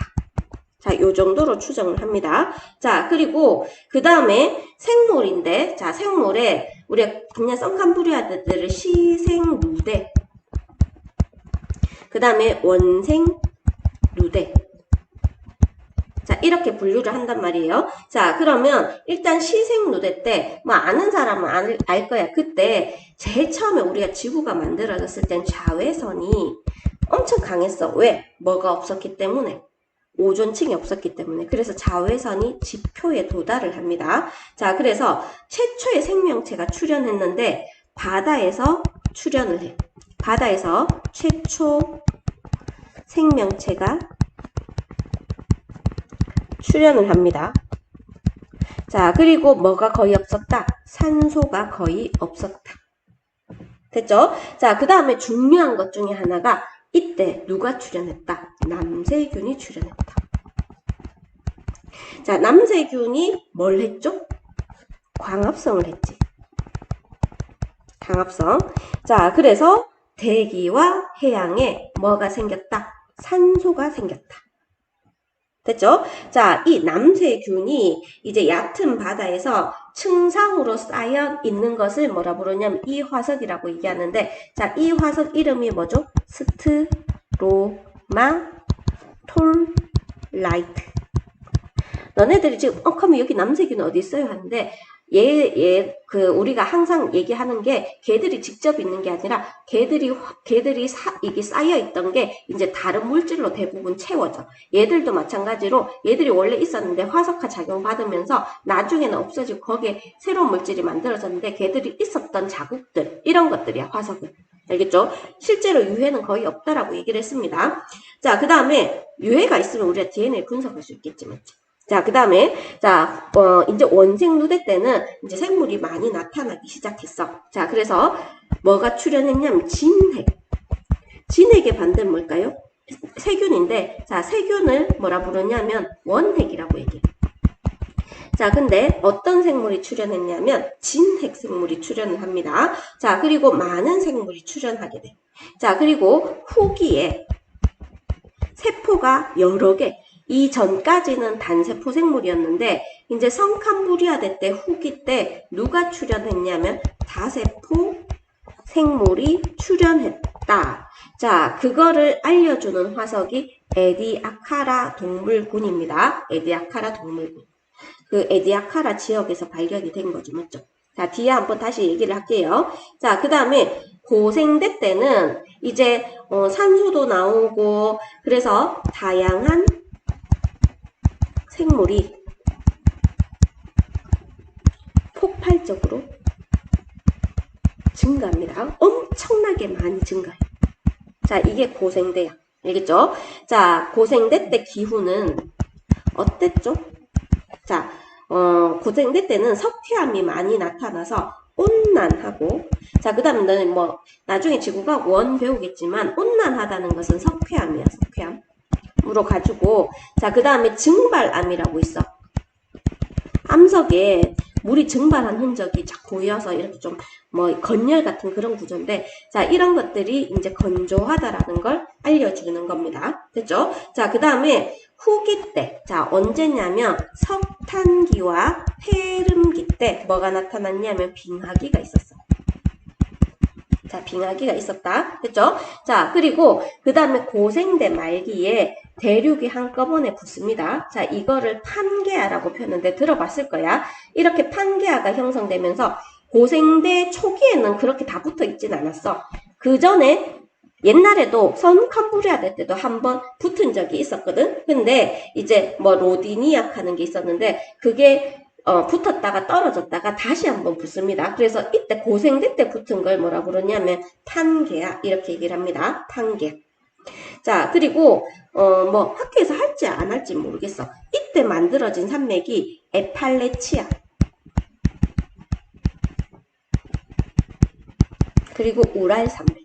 자, 요 정도로 추정을 합니다. 자, 그리고 그 다음에 생물인데, 자, 생물에 우리가 그냥 성캄브리아들을 시생루대, 그 다음에 원생루대, 자, 이렇게 분류를 한단 말이에요. 자, 그러면 일단 시생루대 때, 뭐 아는 사람은 알 거야. 그때 제일 처음에 우리가 지구가 만들어졌을 땐 자외선이 엄청 강했어. 왜? 뭐가 없었기 때문에. 오존층이 없었기 때문에. 그래서 자외선이 지표에 도달을 합니다. 자, 그래서 최초의 생명체가 출현했는데 바다에서 출현을 해. 바다에서 최초 생명체가 출현을 합니다. 자, 그리고 뭐가 거의 없었다? 산소가 거의 없었다. 됐죠? 자, 그 다음에 중요한 것 중에 하나가 이때 누가 출현했다? 남세균이 출현했다. 자, 남세균이 뭘 했죠? 광합성을 했지. 광합성. 자, 그래서 대기와 해양에 뭐가 생겼다? 산소가 생겼다. 됐죠? 자, 이 남세균이 이제 얕은 바다에서 층상으로 쌓여 있는 것을 뭐라 부르냐면 이 화석이라고 얘기하는데, 자, 이 화석 이름이 뭐죠? 스트로마톨라이트. 너네들이 지금 그러면 여기 남세균은 어디 있어요? 하는데 우리가 항상 얘기하는 게 걔들이 직접 있는 게 아니라 이게 쌓여있던 게 이제 다른 물질로 대부분 채워져. 얘들도 마찬가지로 얘들이 원래 있었는데 화석화 작용 받으면서 나중에는 없어지고 거기에 새로운 물질이 만들어졌는데 걔들이 있었던 자국들, 이런 것들이야, 화석은. 알겠죠? 실제로 유해는 거의 없다라고 얘기를 했습니다. 자, 그 다음에 유해가 있으면 우리가 DNA 분석할 수 있겠지, 맞지? 자, 그 다음에, 자, 이제 원생누대 때는 이제 생물이 많이 나타나기 시작했어. 자, 그래서 뭐가 출현했냐면 진핵. 진핵의 반대는 뭘까요? 세균인데, 자, 세균을 뭐라 부르냐면 원핵이라고 얘기해. 자, 근데 어떤 생물이 출현했냐면 진핵 생물이 출현을 합니다. 자, 그리고 많은 생물이 출현하게 돼. 자, 그리고 후기에 세포가 여러 개, 이 전까지는 단세포 생물이었는데 이제 성캄브리아대 때 후기 때 누가 출현했냐면 다세포 생물이 출현했다. 자, 그거를 알려주는 화석이 에디아카라 동물군입니다. 에디아카라 동물군. 그 에디아카라 지역에서 발견이 된 거죠. 맞죠? 자, 뒤에 한번 다시 얘기를 할게요. 자, 그 다음에 고생대 때는 이제 산소도 나오고 그래서 다양한 생물이 폭발적으로 증가합니다. 엄청나게 많이 증가해요. 자, 이게 고생대야. 알겠죠? 자, 고생대 때 기후는 어땠죠? 자, 고생대 때는 석회암이 많이 나타나서 온난하고, 자, 그 다음에 뭐 나중에 지구가 원 배우겠지만 온난하다는 것은 석회암이야, 석회암. 으로 가지고, 자, 그 다음에 증발암이라고 있어. 암석에 물이 증발한 흔적이 고여서 이렇게 좀 뭐 건열 같은 그런 구조인데, 자, 이런 것들이 이제 건조하다라는 걸 알려주는 겁니다. 됐죠? 자, 그 다음에 후기 때, 자, 언제냐면 석탄기와 폐름기 때 뭐가 나타났냐면 빙하기가 있었어. 자, 빙하기가 있었다. 됐죠? 자, 그리고 그 다음에 고생대 말기에 대륙이 한꺼번에 붙습니다. 자, 이거를 판게아라고 표현하는데 들어봤을 거야. 이렇게 판게아가 형성되면서 고생대 초기에는 그렇게 다 붙어 있진 않았어. 그 전에 옛날에도 성캄브리아대 때도 한번 붙은 적이 있었거든. 근데 이제 뭐 로디니악 하는 게 있었는데 그게 붙었다가 떨어졌다가 다시 한번 붙습니다. 그래서 이때 고생대 때 붙은 걸 뭐라 부르냐면 탄계야. 이렇게 얘기를 합니다. 탄계. 자, 그리고 뭐 학교에서 할지 안 할지 모르겠어. 이때 만들어진 산맥이 에팔레치아. 그리고 우랄 산맥.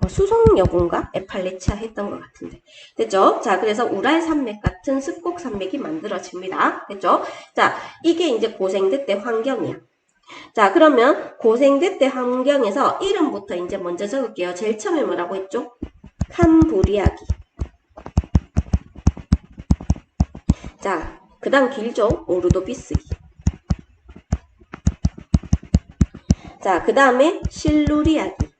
수성 여군가 에팔레치아 했던 것 같은데. 됐죠? 자, 그래서 우랄 산맥 같은 습곡 산맥이 만들어집니다. 됐죠? 자, 이게 이제 고생대 때 환경이야. 자, 그러면 고생대 때 환경에서 이름부터 이제 먼저 적을게요. 제일 처음에 뭐라고 했죠? 캄브리아기. 자, 그 다음 길죠? 오르도비스기. 자, 그 다음에 실루리아기.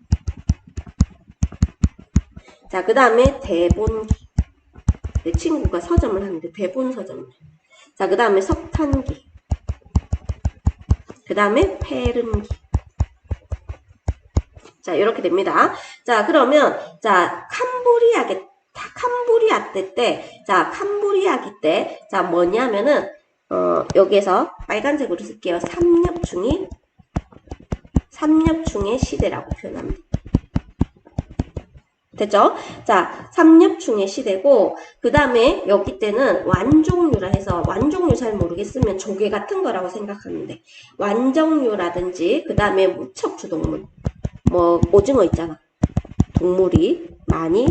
자, 그 다음에 대본기. 내 친구가 서점을 하는데 대본 서점을. 자, 그 다음에 석탄기. 그 다음에 페름기. 자, 이렇게 됩니다. 자, 그러면, 자, 캄브리아 때, 자, 캄브리아기 때, 자, 뭐냐면은, 여기에서 빨간색으로 쓸게요. 삼엽충의 시대라고 표현합니다. 됐죠? 자, 삼엽충의 시대고, 그 다음에 여기 때는 완종류라 해서, 완종류 잘 모르겠으면 조개 같은 거라고 생각하면 돼. 완종류라든지, 그 다음에 무척추동물, 뭐, 오징어 있잖아. 동물이 많이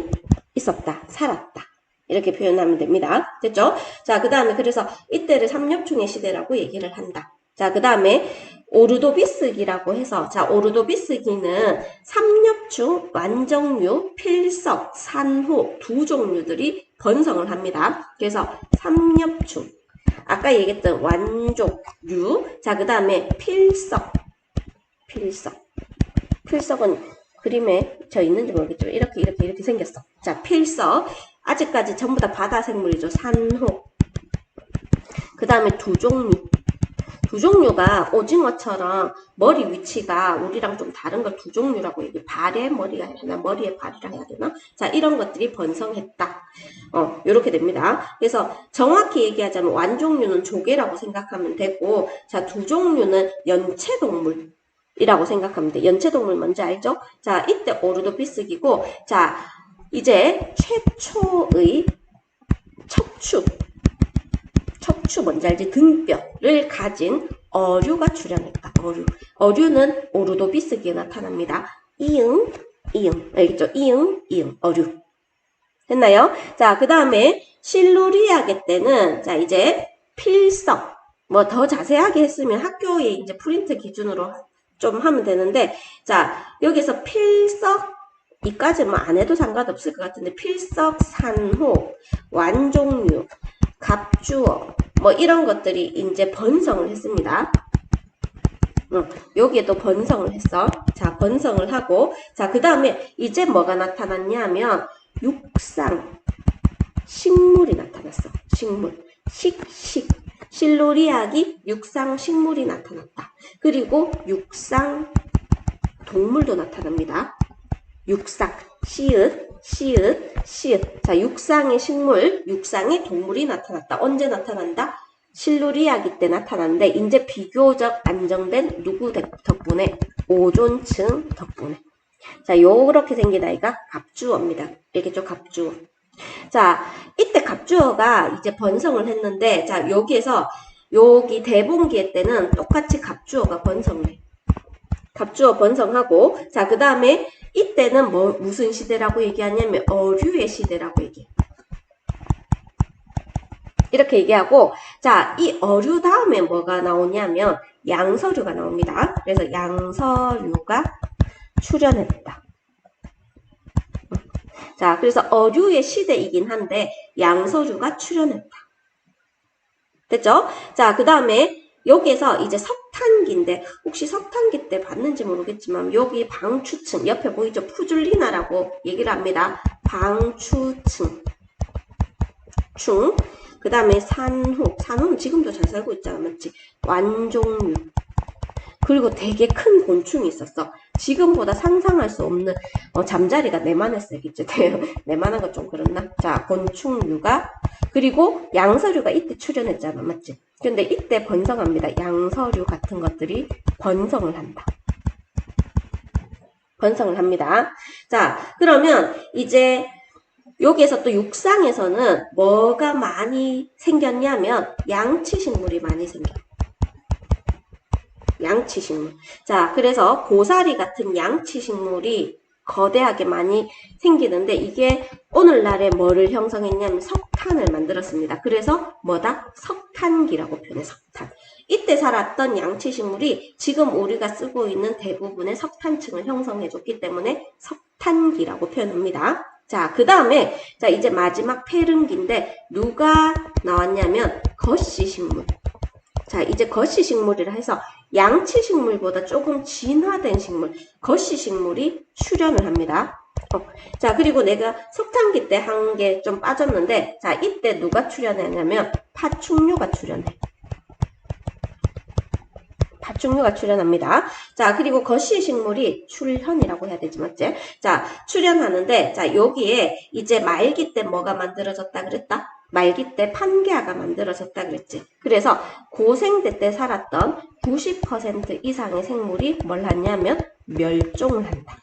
있었다, 살았다. 이렇게 표현하면 됩니다. 됐죠? 자, 그 다음에 그래서 이때를 삼엽충의 시대라고 얘기를 한다. 자, 그 다음에 오르도비스기라고 해서, 자, 오르도비스기는 삼엽충, 완정류, 필석, 산호 두 종류들이 번성을 합니다. 그래서 삼엽충, 아까 얘기했던 완족류, 자, 그 다음에 필석은 그림에 저 있는지 모르겠지만 이렇게 생겼어. 자, 필석, 아직까지 전부 다 바다 생물이죠. 산호. 그 다음에 두 종류가 오징어처럼 머리 위치가 우리랑 좀 다른 걸 두 종류라고 얘기해. 발에 머리가 해야 되나? 머리에 발이라 해야 되나? 자, 이런 것들이 번성했다. 요렇게 됩니다. 그래서 정확히 얘기하자면 완종류는 조개라고 생각하면 되고, 자, 두 종류는 연체동물. 이라고 생각하면 돼. 연체동물 뭔지 알죠? 자, 이때 오르도비스기고, 자, 이제 최초의 척추 뭔지 알지? 등뼈를 가진 어류가 출현했다. 어류는 오르도비스기에 나타납니다. 이응, 알겠죠? 이응, 어류. 됐나요? 자, 그 다음에 실루리아게 때는, 자, 이제 필석, 뭐 더 자세하게 했으면 학교에 이제 프린트 기준으로 좀 하면 되는데, 자, 여기서 필석, 이까지는 안 해도 상관없을 것 같은데, 필석, 산호, 완종류, 갑주어, 뭐 이런 것들이 이제 번성을 했습니다. 여기에도 번성을 했어. 자, 번성을 하고, 자, 그 다음에 이제 뭐가 나타났냐면, 육상, 식물이 나타났어. 식물. 실루리아기 육상 식물이 나타났다. 그리고 육상 동물도 나타납니다. 육상, 시읒. 자, 육상의 식물, 육상의 동물이 나타났다. 언제 나타난다? 실루리아기 때 나타났는데, 이제 비교적 안정된 누구 덕분에? 오존층 덕분에. 자, 요렇게 생긴 아이가 갑주어입니다. 알겠죠? 갑주어. 자, 이때 갑주어가 이제 번성을 했는데, 자, 여기 대본기에 때는 똑같이 갑주어가 번성을 해. 갑주어 번성하고, 자, 그 다음에 이때는 무슨 시대라고 얘기하냐면 어류의 시대라고 얘기해. 이렇게 얘기하고, 자, 이 어류 다음에 뭐가 나오냐면 양서류가 나옵니다. 그래서 양서류가 출현했다. 자, 그래서 어류의 시대이긴 한데 양서류가 출현했다. 됐죠? 자, 그 다음에 여기에서 이제 석탄기인데, 혹시 석탄기 때 봤는지 모르겠지만 여기 방추층, 옆에 보이죠? 푸줄리나라고 얘기를 합니다. 방추층. 그 다음에 산호는 지금도 잘 살고 있잖아, 맞지? 완종류. 그리고 되게 큰 곤충이 있었어. 지금보다 상상할 수 없는, 잠자리가 내만했어야겠죠. 내만한 건 좀 그렇나? 자, 곤충류가, 그리고 양서류가 이때 출현했잖아, 맞지? 근데 이때 번성합니다. 양서류 같은 것들이 번성을 한다. 번성을 합니다. 자, 그러면 이제 여기에서 또 육상에서는 뭐가 많이 생겼냐면 양치식물이 많이 생겨요. 양치식물. 자, 그래서 고사리 같은 양치식물이 거대하게 많이 생기는데 이게 오늘날에 뭐를 형성했냐면 석탄을 만들었습니다. 그래서 뭐다? 석탄기라고 표현해, 석탄. 이때 살았던 양치식물이 지금 우리가 쓰고 있는 대부분의 석탄층을 형성해줬기 때문에 석탄기라고 표현합니다. 자, 그 다음에 자 이제 마지막 페른기인데 누가 나왔냐면 거시식물. 자, 이제 거시식물이라 해서 양치식물보다 조금 진화된 식물, 거시식물이 출현을 합니다. 자, 그리고 내가 석탄기 때 한 게 좀 빠졌는데, 자, 이때 누가 출현하냐면 파충류가 출현해. 파충류가 출현합니다. 자, 그리고 거시식물이 출현이라고 해야 되지, 맞지? 자, 출현하는데, 자, 여기에 이제 말기 때 뭐가 만들어졌다 그랬다? 말기 때 판게아가 만들어졌다 그랬지. 그래서 고생대 때 살았던 90% 이상의 생물이 뭘 하냐면 멸종을 한다.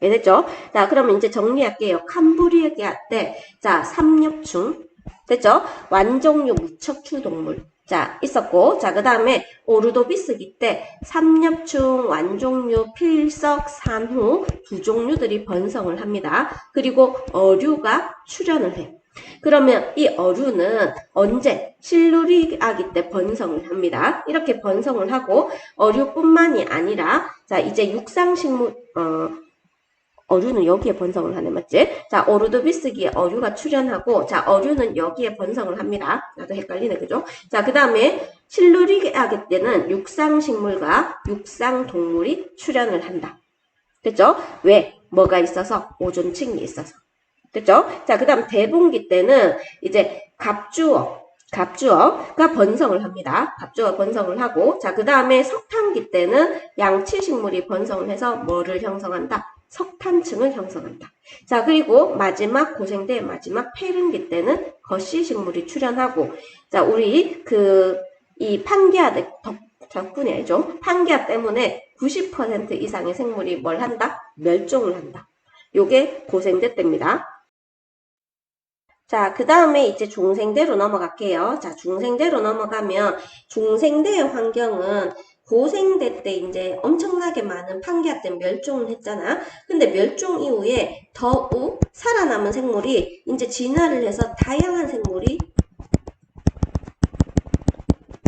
이해됐죠? 자, 그러면 이제 정리할게요. 캄브리아 때, 자, 삼엽충, 됐죠? 완종류 무척추 동물. 자, 있었고, 자, 그 다음에 오르도비스기 때 삼엽충, 완종류, 필석, 산호 두 종류들이 번성을 합니다. 그리고 어류가 출현을 해. 그러면 이 어류는 언제? 실루리아기 때 번성을 합니다. 이렇게 번성을 하고 어류뿐만이 아니라 자 이제 육상식물 어류는 여기에 번성을 하네, 맞지? 자, 오르도비스기에 어류가 출현하고, 자, 어류는 여기에 번성을 합니다. 나도 헷갈리네, 그죠? 자, 그 다음에 실루리아기 때는 육상식물과 육상동물이 출현을 한다. 됐죠? 왜? 뭐가 있어서? 오존층이 있어서. 됐죠? 자, 그 다음 대분기 때는 이제 갑주어가 번성을 합니다. 갑주어 번성을 하고, 자, 그 다음에 석탄기 때는 양치식물이 번성을 해서 뭐를 형성한다? 석탄층을 형성한다. 자, 그리고 마지막 고생대 마지막 페른기 때는 거시식물이 출현하고, 자, 우리 이 판게아 덕분에 알죠? 판게아 때문에 90% 이상의 생물이 뭘 한다? 멸종을 한다. 요게 고생대 때입니다. 자, 그 다음에 이제 중생대로 넘어갈게요. 자, 중생대로 넘어가면 중생대의 환경은 고생대 때 이제 엄청나게 많은 판게아 때 멸종을 했잖아. 근데 멸종 이후에 더욱 살아남은 생물이 이제 진화를 해서 다양한 생물이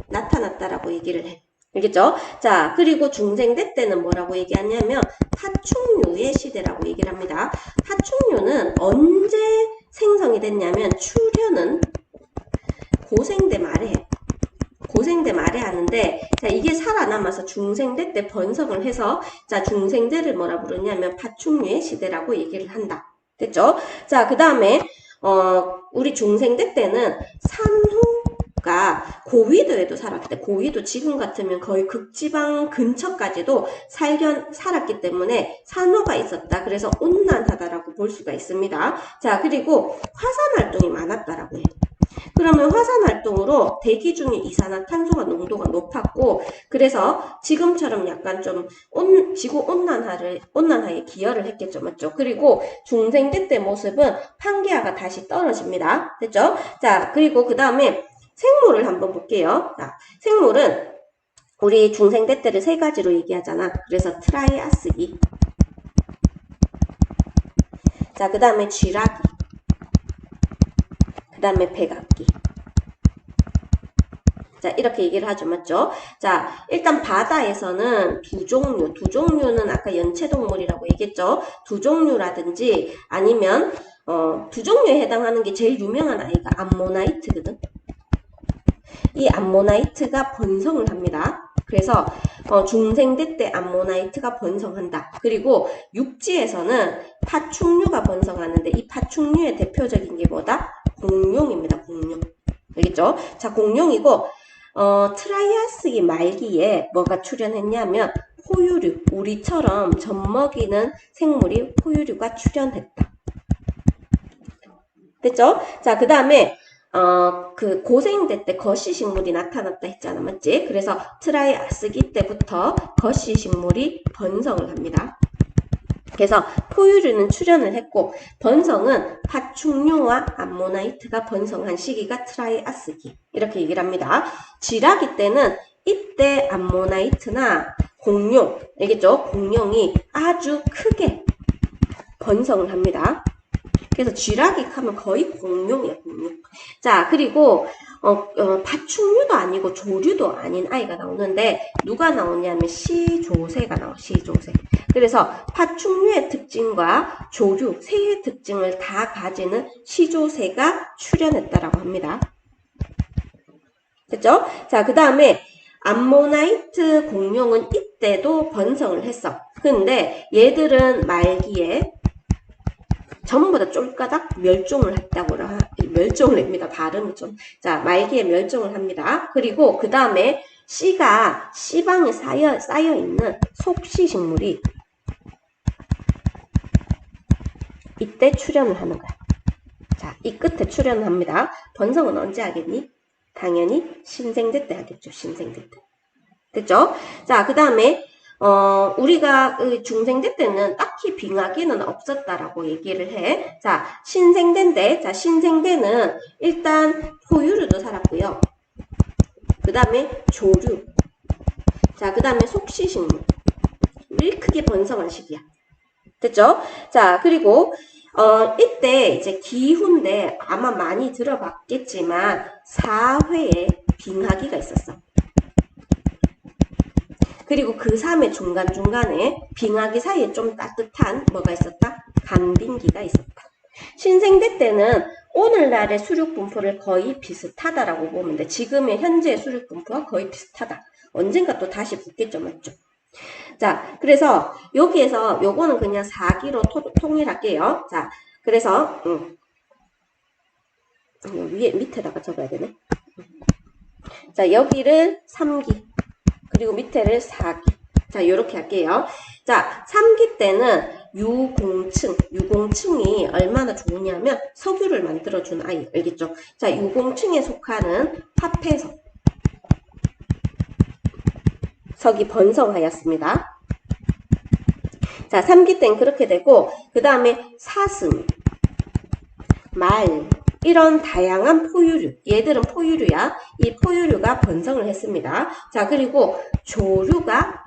나타났다라고 얘기를 해. 알겠죠? 자, 그리고 중생대 때는 뭐라고 얘기하냐면 파충류의 시대라고 얘기를 합니다. 파충류는 언제 생성이 됐냐면 출현은 고생대 말에 해. 고생대 말에 하는데 자 이게 살아남아서 중생대 때 번성을 해서 자 중생대를 뭐라 부르냐면 파충류의 시대라고 얘기를 한다. 됐죠? 자, 그 다음에 우리 중생대 때는 산호가 고위도에도 살았대. 고위도 지금 같으면 거의 극지방 근처까지도 살았기 때문에 산호가 있었다. 그래서 온난하다라고 볼 수가 있습니다. 자, 그리고 화산활동이 많았다라고 해요. 그러면 화산활동으로 대기 중에 이산화탄소가 농도가 높았고 그래서 지금처럼 약간 좀 지구 온난화에 기여를 했겠죠. 맞죠? 그리고 중생대 때 모습은 판게아가 다시 떨어집니다. 됐죠? 자, 그리고 그 다음에 생물을 한번 볼게요. 자, 생물은 우리 중생대 때를 세 가지로 얘기하잖아. 그래서 트라이아스기, 자, 그 다음에 쥐라기, 그 다음에 백악기. 자, 이렇게 얘기를 하죠. 맞죠? 자, 일단 바다에서는 두 종류는 아까 연체동물이라고 얘기했죠. 두 종류라든지 아니면 두 종류에 해당하는 게 제일 유명한 아이가 암모나이트거든. 이 암모나이트가 번성을 합니다. 그래서 중생대 때 암모나이트가 번성한다. 그리고 육지에서는 파충류가 번성하는데 이 파충류의 대표적인 게 뭐다? 공룡입니다. 공룡. 알겠죠? 자, 공룡이고 트라이아스기 말기에 뭐가 출현했냐면 포유류, 우리처럼 젖먹이는 생물이 포유류가 출현했다. 됐죠? 자, 그 다음에 그 고생대 때 거시식물이 나타났다 했잖아, 맞지? 그래서 트라이아스기 때부터 거시식물이 번성을 합니다. 그래서 포유류는 출현을 했고 번성은 파충류와 암모나이트가 번성한 시기가 트라이아스기 이렇게 얘기를 합니다. 쥐라기 때는 이때 암모나이트나 공룡, 알겠죠? 공룡이 아주 크게 번성을 합니다. 그래서 쥐라기 하면 거의 공룡이야, 공룡. 자, 그리고 파충류도 아니고 조류도 아닌 아이가 나오는데 누가 나오냐면 시조새가 나와, 시조새. 그래서 파충류의 특징과 조류, 새의 특징을 다 가지는 시조새가 출현했다라고 합니다. 됐죠? 자, 그 다음에 암모나이트 공룡은 이때도 번성을 했어. 근데 얘들은 말기에 전부 다 쫄까닥 멸종을 했다고 멸종을 합니다. 발음이 좀. 자, 말기에 멸종을 합니다. 그리고 그 다음에 씨가 씨방에 쌓여있는 속시식물이 이때 출현을 하는 거야. 자, 이 끝에 출현을 합니다. 번성은 언제 하겠니? 당연히 신생대 때 하겠죠. 신생대 때. 됐죠? 자, 그 다음에 우리가 중생대 때는 딱히 빙하기는 없었다라고 얘기를 해. 자, 신생대인데, 자, 신생대는 일단 포유류도 살았고요. 그 다음에 조류. 자, 그 다음에 속시식물. 크게 번성한 시기야. 됐죠? 자, 그리고 이때 이제 기후인데 아마 많이 들어봤겠지만 4회에 빙하기가 있었어. 그리고 그 3회 중간중간에 빙하기 사이에 좀 따뜻한 뭐가 있었다? 간빙기가 있었다. 신생대 때는 오늘날의 수륙 분포를 거의 비슷하다라고 보면 돼. 지금의 현재의 수륙 분포와 거의 비슷하다. 언젠가 또 다시 붙겠죠, 맞죠? 자, 그래서 여기에서 요거는 그냥 4기로 통일할게요. 자, 그래서 위에 밑에다가 적어야 되네. 자, 여기를 3기 그리고 밑에를 4기. 자, 요렇게 할게요. 자, 3기 때는 유공층이 얼마나 좋으냐면 석유를 만들어준 아이, 알겠죠? 자, 유공층에 속하는 화폐석. 석이 번성하였습니다. 자, 3기 때는 그렇게 되고, 그 다음에 사슴, 말, 이런 다양한 포유류, 얘들은 포유류야. 이 포유류가 번성을 했습니다. 자, 그리고 조류가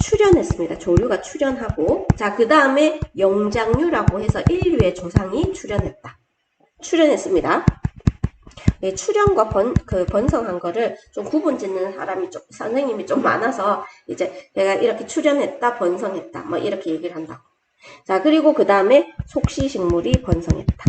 출현했습니다. 조류가 출현하고, 자, 그 다음에 영장류라고 해서 인류의 조상이 출현했습니다. 예, 출현과 번성한 거를 좀 구분 짓는 사람이 선생님이 좀 많아서 이제 내가 이렇게 출현했다, 번성했다, 뭐 이렇게 얘기를 한다고. 자, 그리고 그 다음에 속시식물이 번성했다.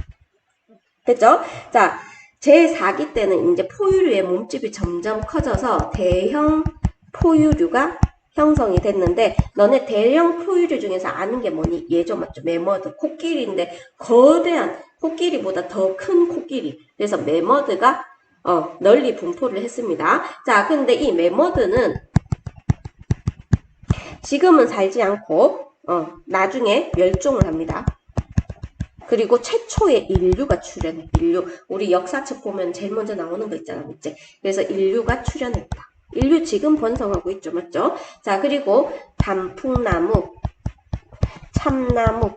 됐죠? 자, 제4기 때는 이제 포유류의 몸집이 점점 커져서 대형 포유류가 형성이 됐는데, 너네 대형 포유류 중에서 아는 게 뭐니? 얘죠, 맞죠? 매머드, 코끼리인데 거대한 코끼리보다 더 큰 코끼리. 그래서 매머드가 널리 분포를 했습니다. 자, 근데 이 매머드는 지금은 살지 않고 나중에 멸종을 합니다. 그리고 최초의 인류가 출현해. 인류. 우리 역사책 보면 제일 먼저 나오는 거 있잖아, 맞지? 그래서 인류가 출현했다. 인류 지금 번성하고 있죠, 맞죠? 자, 그리고 단풍나무, 참나무.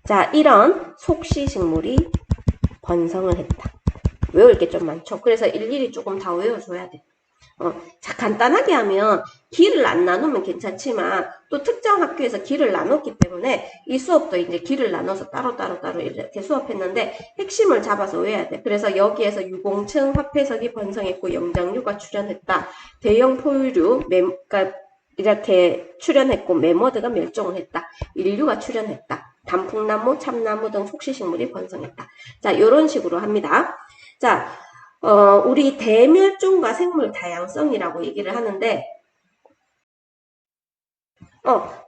자, 이런 속시식물이 번성을 했다. 외울 게 좀 많죠? 그래서 일일이 조금 다 외워줘야 돼. 자, 간단하게 하면 길을 안 나누면 괜찮지만 또 특정 학교에서 길을 나눴기 때문에 이 수업도 이제 길을 나눠서 따로 이렇게 수업했는데 핵심을 잡아서 외워야 돼. 그래서 여기에서 유공층 화폐석이 번성했고 영장류가 출현했다. 대형 포유류, 그러니까 이렇게 출현했고 매머드가 멸종을 했다. 인류가 출현했다. 단풍나무, 참나무 등 속시식물이 번성했다. 자, 이런 식으로 합니다. 자, 우리 대멸종과 생물 다양성이라고 얘기를 하는데,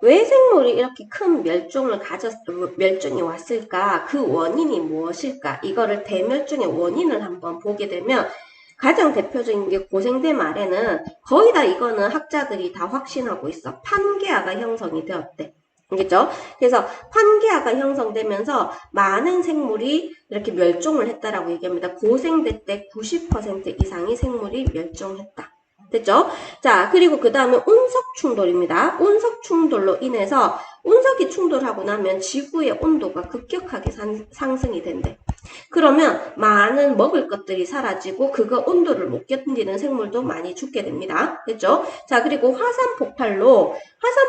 왜 생물이 이렇게 큰 멸종이 왔을까? 그 원인이 무엇일까? 이거를 대멸종의 원인을 한번 보게 되면, 가장 대표적인 게 고생대 말에는 거의 다 이거는 학자들이 다 확신하고 있어. 판게아가 형성이 되었대. 알겠죠? 그래서 환기아가 형성되면서 많은 생물이 이렇게 멸종을 했다라고 얘기합니다. 고생대 때 90% 이상의 생물이 멸종했다. 됐죠? 자, 그리고 그 다음에 운석 충돌입니다. 운석 충돌로 인해서 운석이 충돌하고 나면 지구의 온도가 급격하게 상승이 된대. 그러면 많은 먹을 것들이 사라지고 그거 온도를 못 견디는 생물도 많이 죽게 됩니다. 됐죠? 자, 그리고 화산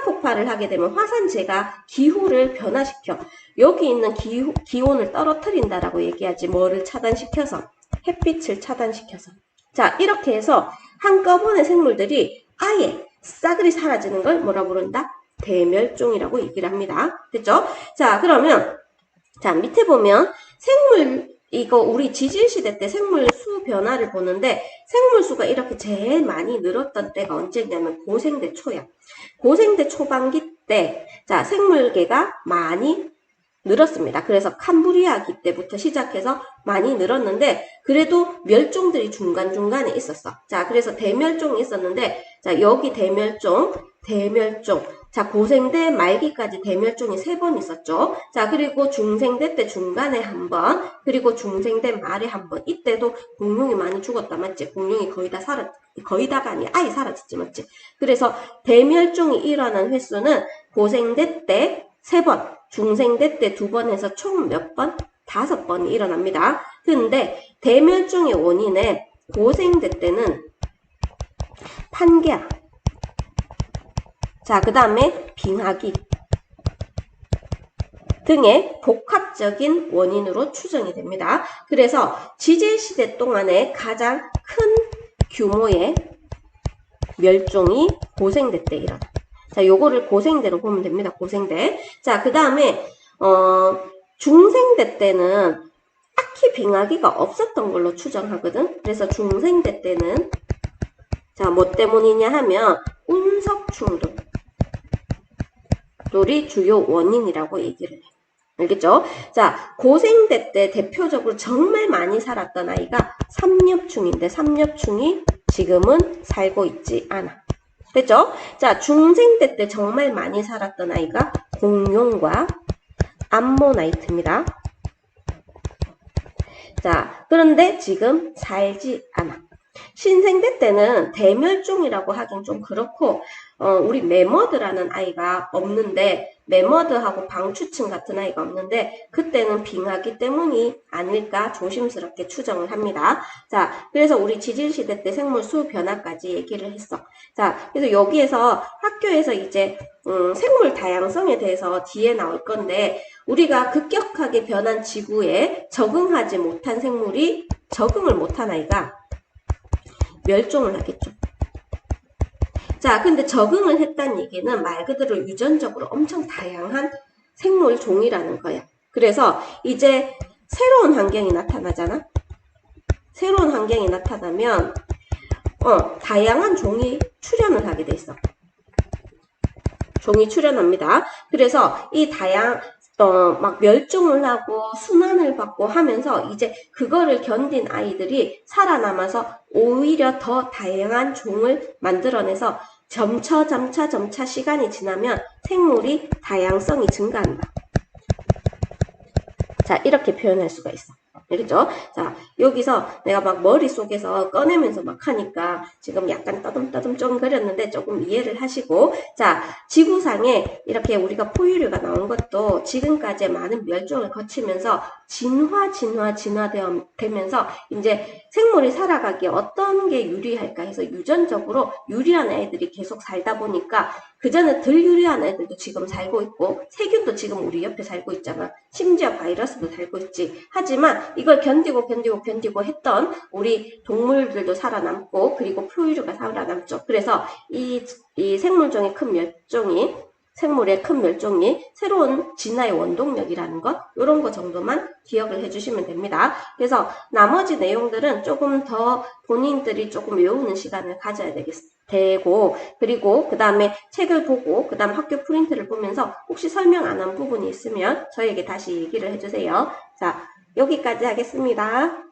폭발을 하게 되면 화산재가 기후를 변화시켜 여기 있는 기온을 떨어뜨린다라고 얘기하지. 뭐를 차단시켜서? 햇빛을 차단시켜서. 자, 이렇게 해서 한꺼번에 생물들이 아예 싸그리 사라지는 걸 뭐라 부른다? 대멸종이라고 얘기를 합니다. 됐죠? 자, 그러면 자, 밑에 보면 이거 우리 지질시대 때 생물 수 변화를 보는데 생물 수가 이렇게 제일 많이 늘었던 때가 언제냐면 고생대 초야. 고생대 초반기 때, 자, 생물계가 많이 늘었습니다. 그래서 캄브리아기 때부터 시작해서 많이 늘었는데 그래도 멸종들이 중간중간에 있었어. 자, 그래서 대멸종이 있었는데 자, 여기 대멸종. 자, 고생대 말기까지 대멸종이 3번 있었죠. 자, 그리고 중생대 때 중간에 한 번, 그리고 중생대 말에 한 번. 이때도 공룡이 많이 죽었다, 맞지? 공룡이 거의 다가 아니 아예 사라졌지, 맞지? 그래서 대멸종이 일어난 횟수는 고생대 때 3번, 중생대 때 2번 해서 총 몇 번? 5번이 일어납니다. 근데 대멸종의 원인은 고생대 때는 판게아, 자, 그 다음에 빙하기 등의 복합적인 원인으로 추정이 됩니다. 그래서 지질시대 동안에 가장 큰 규모의 멸종이 고생대 때 일어나. 자, 요거를 고생대로 보면 됩니다. 고생대. 자, 그 다음에 중생대 때는 딱히 빙하기가 없었던 걸로 추정하거든. 그래서 중생대 때는 자, 뭐 때문이냐 하면 운석 충돌이 주요 원인이라고 얘기를 해. 알겠죠? 자, 고생대 때 대표적으로 정말 많이 살았던 아이가 삼엽충인데 삼엽충이 지금은 살고 있지 않아. 됐죠? 자, 중생대 때 정말 많이 살았던 아이가 공룡과 암모나이트입니다. 자, 그런데 지금 살지 않아. 신생대 때는 대멸종이라고 하긴 좀 그렇고 우리 매머드라는 아이가 없는데 매머드하고 방추층 같은 아이가 없는데 그때는 빙하기 때문이 아닐까 조심스럽게 추정을 합니다. 자, 그래서 우리 지질시대 때 생물 수 변화까지 얘기를 했어. 자, 그래서 여기에서 학교에서 이제 생물 다양성에 대해서 뒤에 나올 건데 우리가 급격하게 변한 지구에 적응하지 못한 생물이 적응을 못한 아이가 멸종을 하겠죠. 자, 근데 적응을 했다는 얘기는 말 그대로 유전적으로 엄청 다양한 생물 종이라는 거야. 그래서 이제 새로운 환경이 나타나잖아. 새로운 환경이 나타나면 다양한 종이 출현을 하게 돼 있어. 종이 출현합니다. 그래서 이 막 멸종을 하고 순환을 받고 하면서 이제 그거를 견딘 아이들이 살아남아서 오히려 더 다양한 종을 만들어내서 점차 시간이 지나면 생물이 다양성이 증가한다. 자, 이렇게 표현할 수가 있어. 알겠죠? 자, 여기서 내가 막 머릿속에서 꺼내면서 막 하니까 지금 약간 떠듬떠듬 좀 그렸는데 조금 이해를 하시고, 자, 지구상에 이렇게 우리가 포유류가 나온 것도 지금까지 많은 멸종을 거치면서 진화되면서 이제 생물이 살아가기에 어떤 게 유리할까 해서 유전적으로 유리한 애들이 계속 살다 보니까 그전에 덜 유리한 애들도 지금 살고 있고 세균도 지금 우리 옆에 살고 있잖아. 심지어 바이러스도 살고 있지. 하지만 이걸 견디고 했던 우리 동물들도 살아남고 그리고 포유류가 살아남죠. 그래서 이 생물의 큰 멸종이 새로운 진화의 원동력이라는 것, 이런 거 정도만 기억을 해주시면 됩니다. 그래서 나머지 내용들은 조금 더 본인들이 조금 외우는 시간을 가져야 되고, 그리고 그 다음에 책을 보고, 그 다음 학교 프린트를 보면서 혹시 설명 안 한 부분이 있으면 저에게 다시 얘기를 해주세요. 자, 여기까지 하겠습니다.